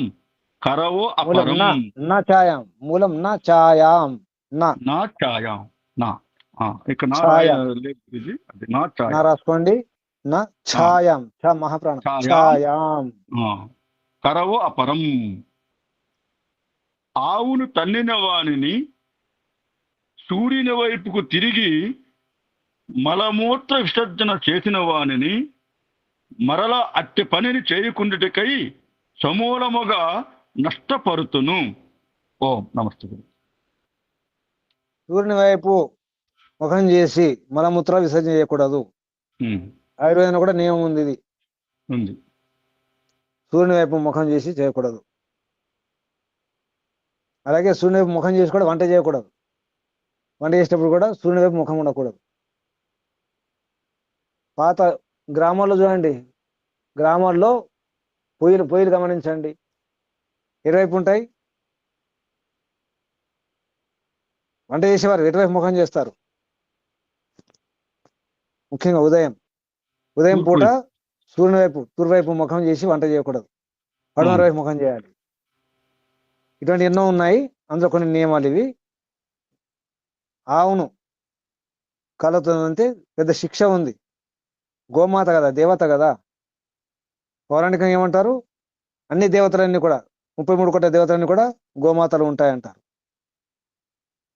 కరవో అపరం. నా ఛాయాం, మూలం నా ఛాయాం, నా ఛాయాం, నా ఇక్కడ నా రాసుకోండి. నా ఛాయాం, ఛ మహాప్రాణం, ఛాయాం కరవో అపరం. ఆవును తన్నిన వానిని సూర్యుని వైపుకు తిరిగి మలమూత్ర విసర్జన చేసిన వానిని మరల అట్టి పనిని చేయకుండుటకై సమూలముగా నష్టపరుతును. ఓం నమస్తే. సూర్యుని వైపు ముఖం చేసి మలమూత్ర విసర్జన చేయకూడదు. ఆయుర్వేదంలో కూడా నియమం ఉంది, ఇది ఉంది. సూర్యుని వైపు ముఖం చేసి చేయకూడదు. అలాగే సూర్యుని వైపు ముఖం చేసి కూడా వంట చేయకూడదు. వంట చేసేటప్పుడు కూడా సూర్యుని వైపు ముఖం ఉండకూడదు. పాత గ్రామాల్లో చూడండి, గ్రామాల్లో పొయ్యిలు గమనించండి, ఎటువైపు ఉంటాయి? వంట చేసేవారు ఎటువైపు ముఖం చేస్తారు? ముఖ్యంగా ఉదయం పూట సూర్యుని వైపు, తూర్వైపు ముఖం చేసి వంట చేయకూడదు, పడమర వైపు ముఖం చేయాలి. ఇటువంటి ఎన్నో ఉన్నాయి, అందులో కొన్ని నియమాలు ఇవి. ఆవును కళ్ళతో అంటే పెద్ద శిక్ష ఉంది. గోమాత కదా, దేవత కదా. పౌరాణికంగా ఏమంటారు? అన్ని దేవతలన్నీ కూడా 33 కోట్ల దేవతలన్నీ కూడా గోమాతలు ఉంటాయంటారు.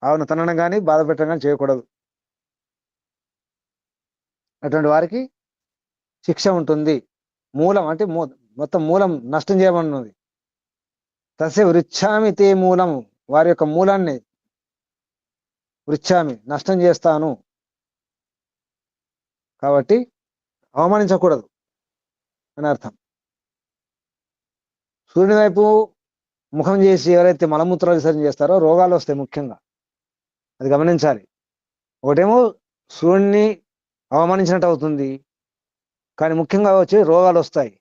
ఆవును తనడం కానీ బాధ పెట్టడం కానీ చేయకూడదు. అటువంటి వారికి శిక్ష ఉంటుంది. మూలం అంటే మొత్తం మూలం నష్టం చేయమన్నది. తస్య వృచ్ఛామి తే మూలం, వారి యొక్క మూలాన్ని వృచ్ఛామి నష్టం చేస్తాను. కాబట్టి అవమానించకూడదు అని అర్థం. సూర్యుని వైపు ముఖం చేసి ఎవరైతే మలమూత్ర విసర్జన చేస్తారో రోగాలు వస్తాయి ముఖ్యంగా, అది గమనించాలి. ఒకటేమో సూర్యుడిని అవమానించినట్టు అవుతుంది, కానీ ముఖ్యంగా వచ్చి రోగాలు వస్తాయి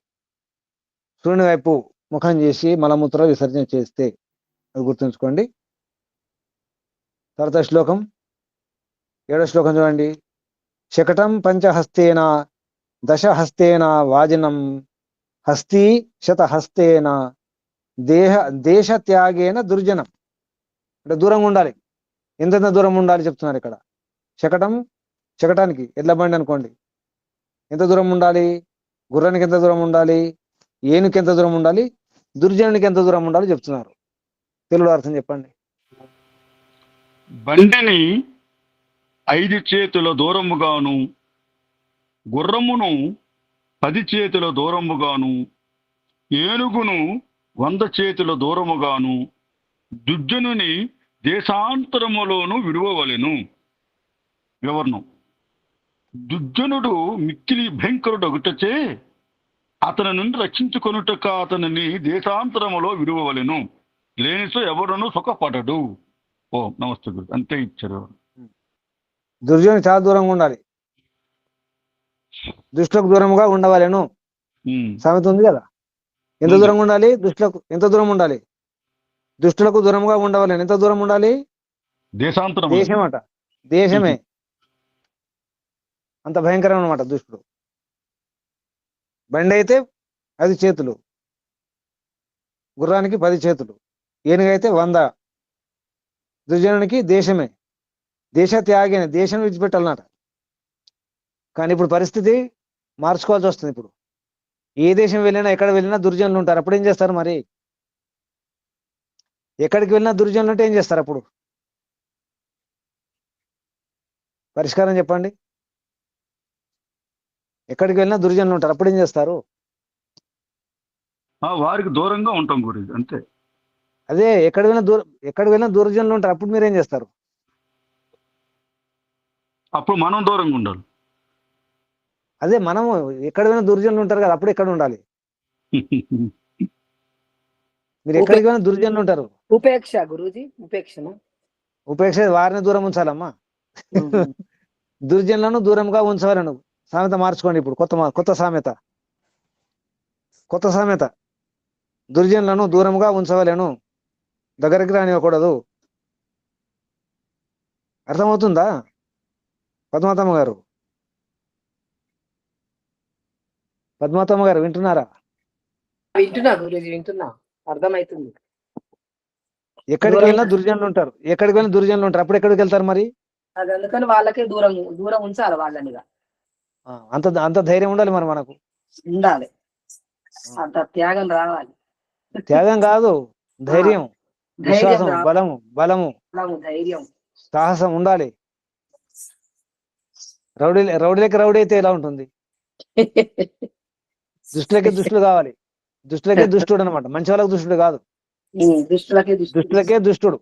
సూర్యుని వైపు ముఖం చేసి మలమూత్ర విసర్జన చేస్తే. అది గుర్తుంచుకోండి. తర్వాత శ్లోకం 7వ శ్లోకం చూడండి. శకటం పంచహస్తేన దశహస్తేన వాజినం హస్తి శతహస్తేన దేశ త్యాగేన దుర్జనం. అంటే దూరంగా ఉండాలి. ఎంతెంత దూరం ఉండాలి చెప్తున్నారు ఇక్కడ. శకటానికి ఎడ్ల బండి అనుకోండి, ఎంత దూరం ఉండాలి? గుర్రానికి ఎంత దూరం ఉండాలి? ఏనుకి ఎంత దూరం ఉండాలి? దుర్జనునికి ఎంత దూరం ఉండాలి చెప్తున్నారు. తెలుగులో అర్థం చెప్పండి. బండిని 5 చేతుల దూరముగాను, గుర్రమును 10 చేతుల దూరముగాను, ఏనుగును 100 చేతుల దూరముగాను దుర్జనుని దేశాంతరములోను విడువవలెను. వివరణం. దుర్జనుడు మిక్కిలి భయంకరుడొకటచే అతని నుండి రక్షించుకొనుటక అతనిని దేశాంతరములో విడువవలెను, లేనిసో ఎవరును సుఖపడడు. ఓ నమస్తే గురు. అంతే ఇచ్చారు. దుర్జనుడు చాలా దూరంగా ఉండాలి, దుష్టులకు దూరంగా ఉండవలెను. సామెత ఉంది కదా. ఎంత దూరంగా ఉండాలి? దుష్టులకు ఎంత దూరం ఉండాలి? దుష్టులకు దూరంగా ఉండవలెను. ఎంత దూరం ఉండాలి? దేశాంతరం. దేశం అట, దేశమే. అంత భయంకరం అనమాట దుష్టుడు. బండి అయితే 5 చేతులు, గుర్రానికి 10 చేతులు, ఏనుగైతే 100. దుర్జనునికి దేశమే. దేశ త్యాగేన, దేశం విడిచిపెట్టాలన్నమాట. కానీ ఇప్పుడు పరిస్థితి మార్చుకోవాల్సి వస్తుంది. ఇప్పుడు ఏ దేశం వెళ్ళినా ఎక్కడ వెళ్ళినా దుర్జనులు ఉంటారు. అప్పుడు ఏం చేస్తారు మరి? ఎక్కడికి వెళ్ళినా దుర్జనులు ఉంటే ఏం చేస్తారు అప్పుడు? పరిష్కారం చెప్పండి. ఎక్కడికి వెళ్ళినా దుర్జనులు ఉంటారు, అప్పుడు ఏం చేస్తారు? వారికి దూరంగా ఉంటాం గురించి, అంతే. అదే ఎక్కడికి వెళ్ళినా దుర్జనులు ఉంటారు, అప్పుడు మీరేం చేస్తారు? అప్పుడు మనం దూరంగా ఉండాలి. అదే మనము ఎక్కడ వెళ్ళినా దుర్జనులు ఉంటారు కదా, అప్పుడు ఎక్కడ ఉండాలి? మీరు ఎక్కడికి వెళ్ళినా దుర్జనులు ఉంటారు. ఉపేక్ష గురూజీ, ఉపేక్షనా? ఉపేక్ష వారిని దూరం ఉంచాలమ్మా. దుర్జనులను దూరంగా ఉంచవాలను. సామెత మార్చుకోండి ఇప్పుడు. కొత్త సామెత. దుర్జనులను దూరంగా ఉంచవలేను, దగ్గరికి రానివ్వకూడదు. అర్థమవుతుందా పద్మాతమ్మ గారు? పద్మాతమ్మ గారు వింటున్నారా? వింటున్నా గురూజీ, వింటున్నా. అర్థమవుతుంది. ఎక్కడికి వెళ్ళినా దుర్జనులు ఉంటారు, అప్పుడు ఎక్కడికి వెళ్తారు మరి? అది అందుకని వాళ్ళకే దూరం ఉంచాలి వాళ్ళని. అంత ధైర్యం ఉండాలి మరి మనకు. ఉండాలి, అంత త్యాగం రావాలి. త్యాగం కాదు, ధైర్యం, విశ్వాసం, బలము, ధైర్యం, సాహసం ఉండాలి. రౌడీలకి రౌడీ అయితే ఎలా ఉంటుంది? దుష్టులకే దుష్టుడు కావాలి. దుష్టులకే దుష్టుడు అనమాట, మంచి వాళ్ళకి దుష్టుడు కాదు. దుష్టులకే దుష్టుడు.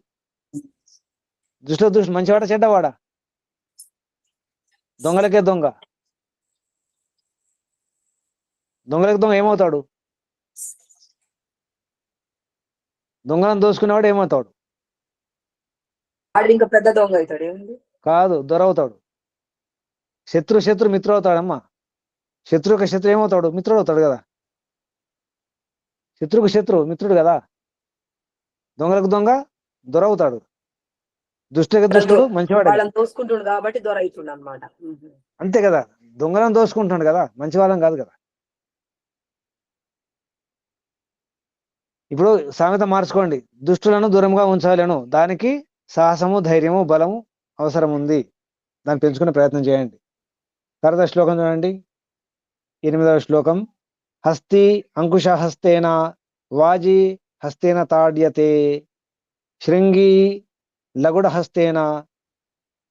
దుష్టుడు మంచివాడ చెడ్డవాడా? దొంగలకే దొంగ. దొంగలకు దొంగ ఏమవుతాడు? దొంగలను దోసుకునేవాడు ఏమవుతాడు? ఇంకా పెద్ద దొంగ అవుతాడు. ఏముంది? కాదు, దొరవుతాడు. శత్రు మిత్రుడు అవుతాడమ్మా. శత్రువుకి శత్రు ఏమవుతాడు? మిత్రుడు అవుతాడు కదా. శత్రువుకు శత్రు మిత్రుడు కదా. దొంగలకు దొంగ దొరవుతాడు. దుష్టులకు దుష్టుడు మంచివాడు. దోసుకుంటుండు కాబట్టి దొర అవుతుండు అనమాట. అంతే కదా, దొంగలను దోసుకుంటున్నాడు కదా, మంచి వాళ్ళం కాదు కదా. ఇప్పుడు సామెత మార్చుకోండి. దుష్టులను దూరంగా ఉంచాలను, దానికి సాహసము, ధైర్యము, బలము అవసరం ఉంది. దాన్ని పెంచుకునే ప్రయత్నం చేయండి. తర్వాత శ్లోకం చూడండి, 8వ శ్లోకం. హస్తి అంకుశ హస్తేన వాజి హస్తేన తాడ్యతే శృంగి లగుడ హస్తేన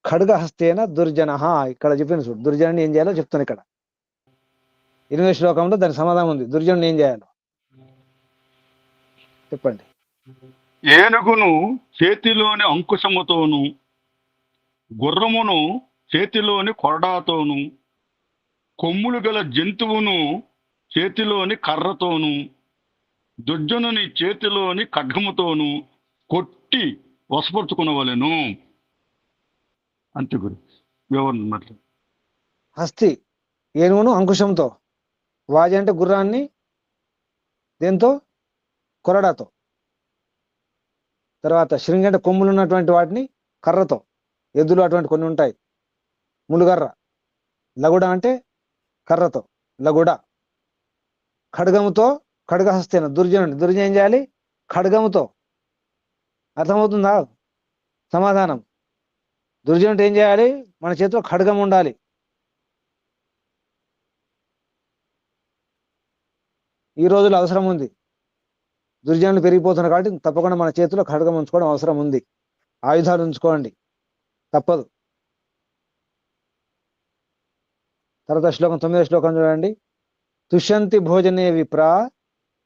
ఖడ్గ హస్తేన దుర్జన. ఇక్కడ చెప్పింది చూడు, దుర్జనుని ఏం చేయాలో చెప్తాను ఇక్కడ. 8వ శ్లోకంలో దానికి సమాధానం ఉంది. దుర్జనుని ఏం చేయాలో చెప్పండి. ఏనుగును చేతిలోని అంకుశముతోను, గుర్రమును చేతిలోని కొరడాతోను, కొమ్ములు గల జంతువును చేతిలోని కర్రతోను, దుర్జనుని చేతిలోని ఖడ్గముతోను కొట్టి వశపరుచుకునవలెను. అంతే గురు వివరణ. మరి హస్తి ఏనుగును అంకుశంతో, వాజి అంటే గుర్రాన్ని దేంతో, కొరడాతో, తర్వాత శృంగి అంటే కొమ్ములు ఉన్నటువంటి వాటిని కర్రతో, ఎద్దులు అటువంటి కొన్ని ఉంటాయి, ములుగర్ర. లగుడ అంటే కర్రతో, లగుడ. ఖడ్గముతో, ఖడ్గహస్తేన దుర్జనుడు, దుర్జన ఏం చేయాలి, ఖడ్గముతో. అర్థమవుతుందా సమాధానం? దుర్జనుడు ఏం చేయాలి, మన చేతిలో ఖడ్గం ఉండాలి. ఈ రోజుల్లో అవసరం ఉంది, దుర్జనులు పెరిగిపోతున్నారు కాబట్టి తప్పకుండా మన చేతిలో ఖడ్గం ఉంచుకోవడం అవసరం ఉంది. ఆయుధాలు ఉంచుకోండి, తప్పదు. తర్వాత శ్లోకం 9వ శ్లోకం చూడండి. తుష్యంతి భోజనే విప్ర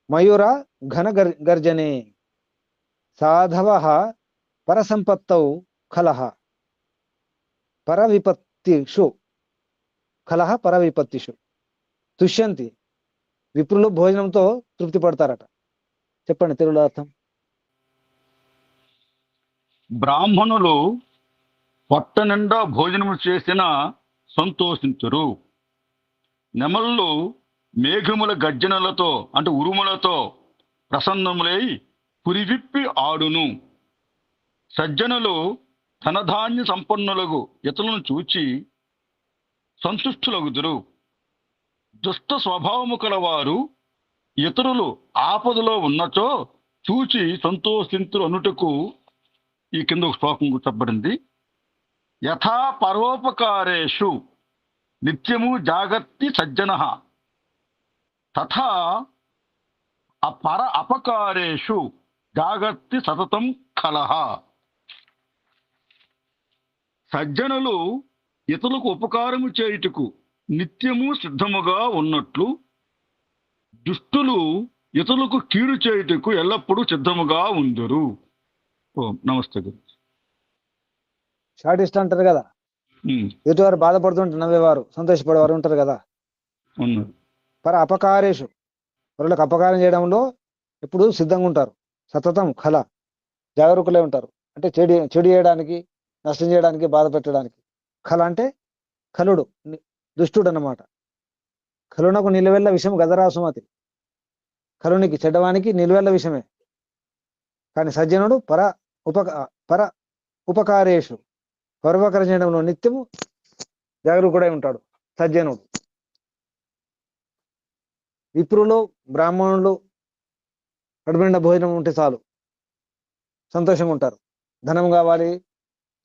మయూర ఘన గర్జనే సాధవ పరసంపత్తౌ కలహ పరవిపత్తిషు. కలహ పరవిపత్తిషు. తుష్యంతి విప్రులు భోజనంతో తృప్తి పడతారట. చెప్పండి తెలుగులో అర్థం. బ్రాహ్మణులు పొట్ట నిండా భోజనము చేసిన సంతోషించరు. నెమళ్ళు మేఘముల గర్జనలతో అంటే ఉరుములతో ప్రసన్నములై పురివిప్పి ఆడును. సజ్జనులు ధనధాన్య సంపన్నులకు ఇతరులను చూచి సంతుష్టులగుదురు. దుష్ట స్వభావము కలవారు ఇతరులు ఆపదలో ఉన్నచో చూచి సంతోషింతులు అనుటకు ఈ కింద ఒక శ్లోకం చెప్పబడింది. యథా పరోపకారేషు నిత్యము జాగర్తి సజ్జన తథా అపర అపకారేషు జాగర్తి సతతం కలహ. సజ్జనులు ఇతరులకు ఉపకారము చేయుటకు నిత్యము సిద్ధముగా ఉన్నట్లు దుష్టులు ఇతరులకు కీడు చేయుటకు ఎల్లప్పుడూ సిద్ధముగా ఉందరు. నమస్తే గురు. షార్ట్ అంటారు కదా, ఎదుటివారు బాధపడుతుంటే నవ్వేవారు, సంతోషపడేవారు ఉంటారు కదా. పర అపకారేషు, పరులకు అపకారం చేయడంలో ఎప్పుడు సిద్ధంగా ఉంటారు. సతతం కల, జాగరూకులై ఉంటారు. అంటే చెడు చేయడానికి, నష్టం చేయడానికి, బాధ పెట్టడానికి. కల అంటే కలుడు, దుష్టుడు అన్నమాట. కలునకు నిలువెల్ల విషయం గదరాసుమతి. కలునికి చెడ్డవానికి నిలువెల్ల విషయమే. కానీ సజ్జనుడు పర ఉపకారేషు, పరోపకారం చేయడంలో నిత్యము జాగరూకుడై ఉంటాడు సజ్జనుడు. విప్రులు బ్రాహ్మణులు కడుపునిండా భోజనం ఉంటే చాలు, సంతోషంగా ఉంటారు. ధనం కావాలి,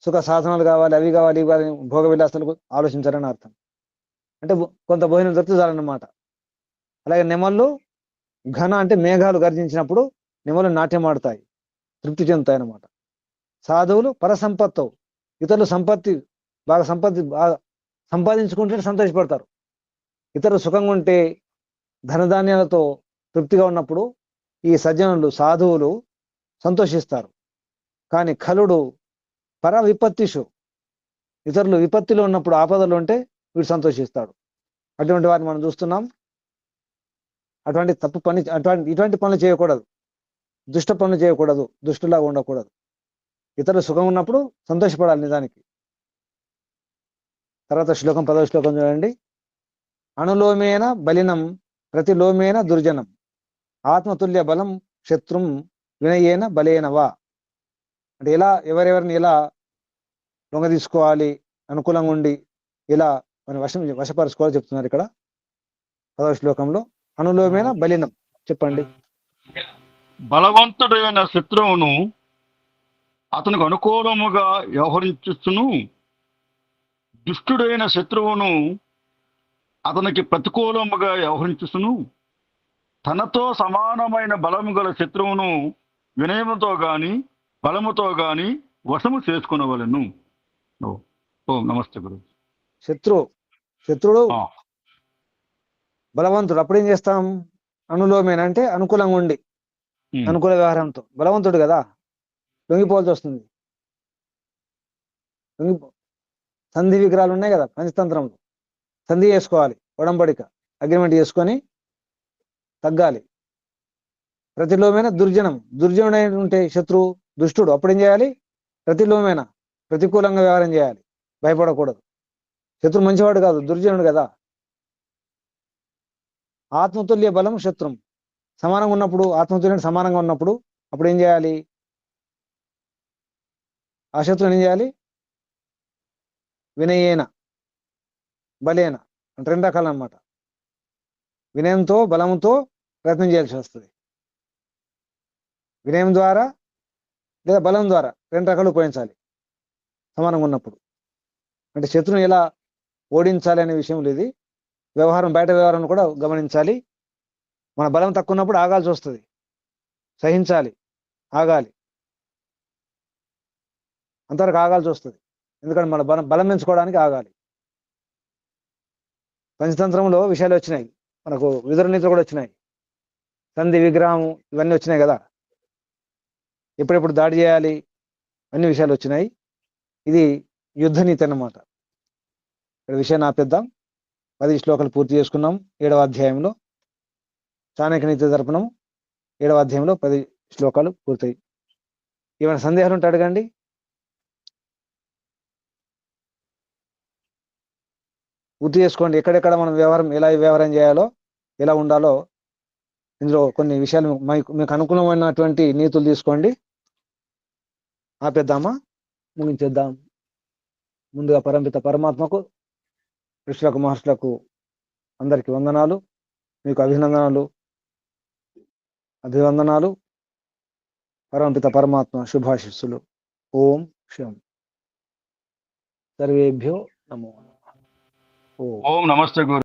సుఖ సాధనాలు కావాలి, అవి కావాలి, ఇవి కావాలి, భోగ విలాసాలకు ఆలోచించారని అర్థం. అంటే కొంత భోజనం దొరికితే చాలన్నమాట. అలాగే నెమళ్ళు ఘన అంటే మేఘాలు గర్జించినప్పుడు నెమలు నాట్యం ఆడతాయి, తృప్తి చెందుతాయి అన్నమాట. సాధువులు పరసంపత్తు, ఇతరులు బాగా సంపాదించుకుంటే సంతోషపడతారు. ఇతరులు సుఖంగా ఉంటే ధనధాన్యాలతో తృప్తిగా ఉన్నప్పుడు ఈ సజ్జనులు సాధువులు సంతోషిస్తారు. కానీ ఖలుడు పర విపత్తిషు, ఇతరులు విపత్తిలో ఉన్నప్పుడు, ఆపదలు ఉంటే వీడు సంతోషిస్తాడు. అటువంటి వారిని మనం చూస్తున్నాం. ఇటువంటి పనులు చేయకూడదు, దుష్ట పనులు చేయకూడదు, దుష్టులాగా ఉండకూడదు. ఇతరులు సుఖం ఉన్నప్పుడు సంతోషపడాలి నిజానికి. తర్వాత శ్లోకం 10వ శ్లోకం చూడండి. అణులోమేన బలినం ప్రతిలోమేన దుర్జనం ఆత్మతుల్య బలం శత్రుం వినయేన బలేనవా. అంటే ఎవరెవరిని ఎలా లొంగ తీసుకోవాలి, అనుకూలంగా ఉండి ఇలా మన వశపరుచుకోవాలి చెప్తున్నారు ఇక్కడ 10వ శ్లోకంలో. అనులోమేన బలినం. చెప్పండి. బలవంతుడైన శత్రువును అతనికి అనుకూలముగా వ్యవహరించును, దుష్టుడైన శత్రువును అతనికి ప్రతికూలముగా వ్యవహరించును. తనతో సమానమైన బలము గల శత్రువును వినయముతో గాని బలముతో గాని వశము చేసుకొనవలెను. ఓం నమస్తే గురు. శత్రుడు బలవంతుడు, అప్పుడు ఏం చేస్తాం? అనులోమేన అంటే అనుకూలంగా ఉండి, అనుకూల వ్యవహారంతో. బలవంతుడు కదా, లొంగిపోవాల్సి వస్తుంది. సంధి విగ్రహాలు ఉన్నాయి కదా పంచతంత్రంలో, సంధి చేసుకోవాలి, ఒడంబడిక అగ్రిమెంట్ చేసుకొని తగ్గాలి. ప్రతిలోమైన దుర్జనుడై ఉంటే శత్రువు దుష్టుడు, అప్పుడేం చేయాలి? ప్రతిలోమైన ప్రతికూలంగా వ్యవహారం చేయాలి, భయపడకూడదు. శత్రువు మంచివాడు కాదు, దుర్జనుడు కదా. ఆత్మతుల్య బలం శత్రుం, సమానంగా ఉన్నప్పుడు, ఆత్మతుల్యం సమానంగా ఉన్నప్పుడు అప్పుడు ఏం చేయాలి? ఆ శత్రువుని ఏం చేయాలి? వినయేన బలేన అంటే 2 రకాలు అన్నమాట. వినయంతో బలంతో ప్రయత్నం చేయాల్సి వస్తుంది. వినయం ద్వారా లేదా బలం ద్వారా 2 రకాలు ఉపయోగించాలి సమానంగా ఉన్నప్పుడు. అంటే శత్రువుని ఎలా ఓడించాలి అనే విషయంలో ఇది వ్యవహారం, బయట వ్యవహారం కూడా గమనించాలి. మన బలం తక్కువ ఉన్నప్పుడు ఆగాల్సి వస్తుంది, సహించాలి, ఆగాలి, అంతవరకు ఆగాల్సి వస్తుంది. ఎందుకంటే మన బలం పెంచుకోవడానికి ఆగాలి. పంచతంత్రంలో విషయాలు వచ్చినాయి, మనకు విదురనీతులు కూడా వచ్చినాయి, సంధి విగ్రహం ఇవన్నీ వచ్చినాయి కదా, ఎప్పుడెప్పుడు దాడి చేయాలి అన్ని విషయాలు వచ్చినాయి. ఇది యుద్ధ నీతి అన్నమాట. ఇక్కడ విషయాన్ని ఆపేద్దాం. 10 శ్లోకాలు పూర్తి చేసుకున్నాం 7వ అధ్యాయంలో. చాణక్య నీతి దర్పణం 7వ అధ్యాయంలో 10 శ్లోకాలు పూర్తయి. ఏమైనా సందేహాలు ఉంటే అడగండి. పూర్తి చేసుకోండి. ఎక్కడెక్కడ మనం ఎలా వ్యవహారం చేయాలో, ఎలా ఉండాలో ఇందులో కొన్ని విషయాలు మీకు అనుకూలమైనటువంటి నీతులు తీసుకోండి. ఆపేద్దామా? ముగించేద్దాం. ముందుగా పరంపిత పరమాత్మకు, ఋషులకు, మహర్షులకు అందరికీ వందనాలు, మీకు అభివందనాలు. పరమపిత పరమాత్మ శుభాశిస్సులు. ఓం శం. సర్వేభ్యో నమో. ఓం నమస్తే గురు.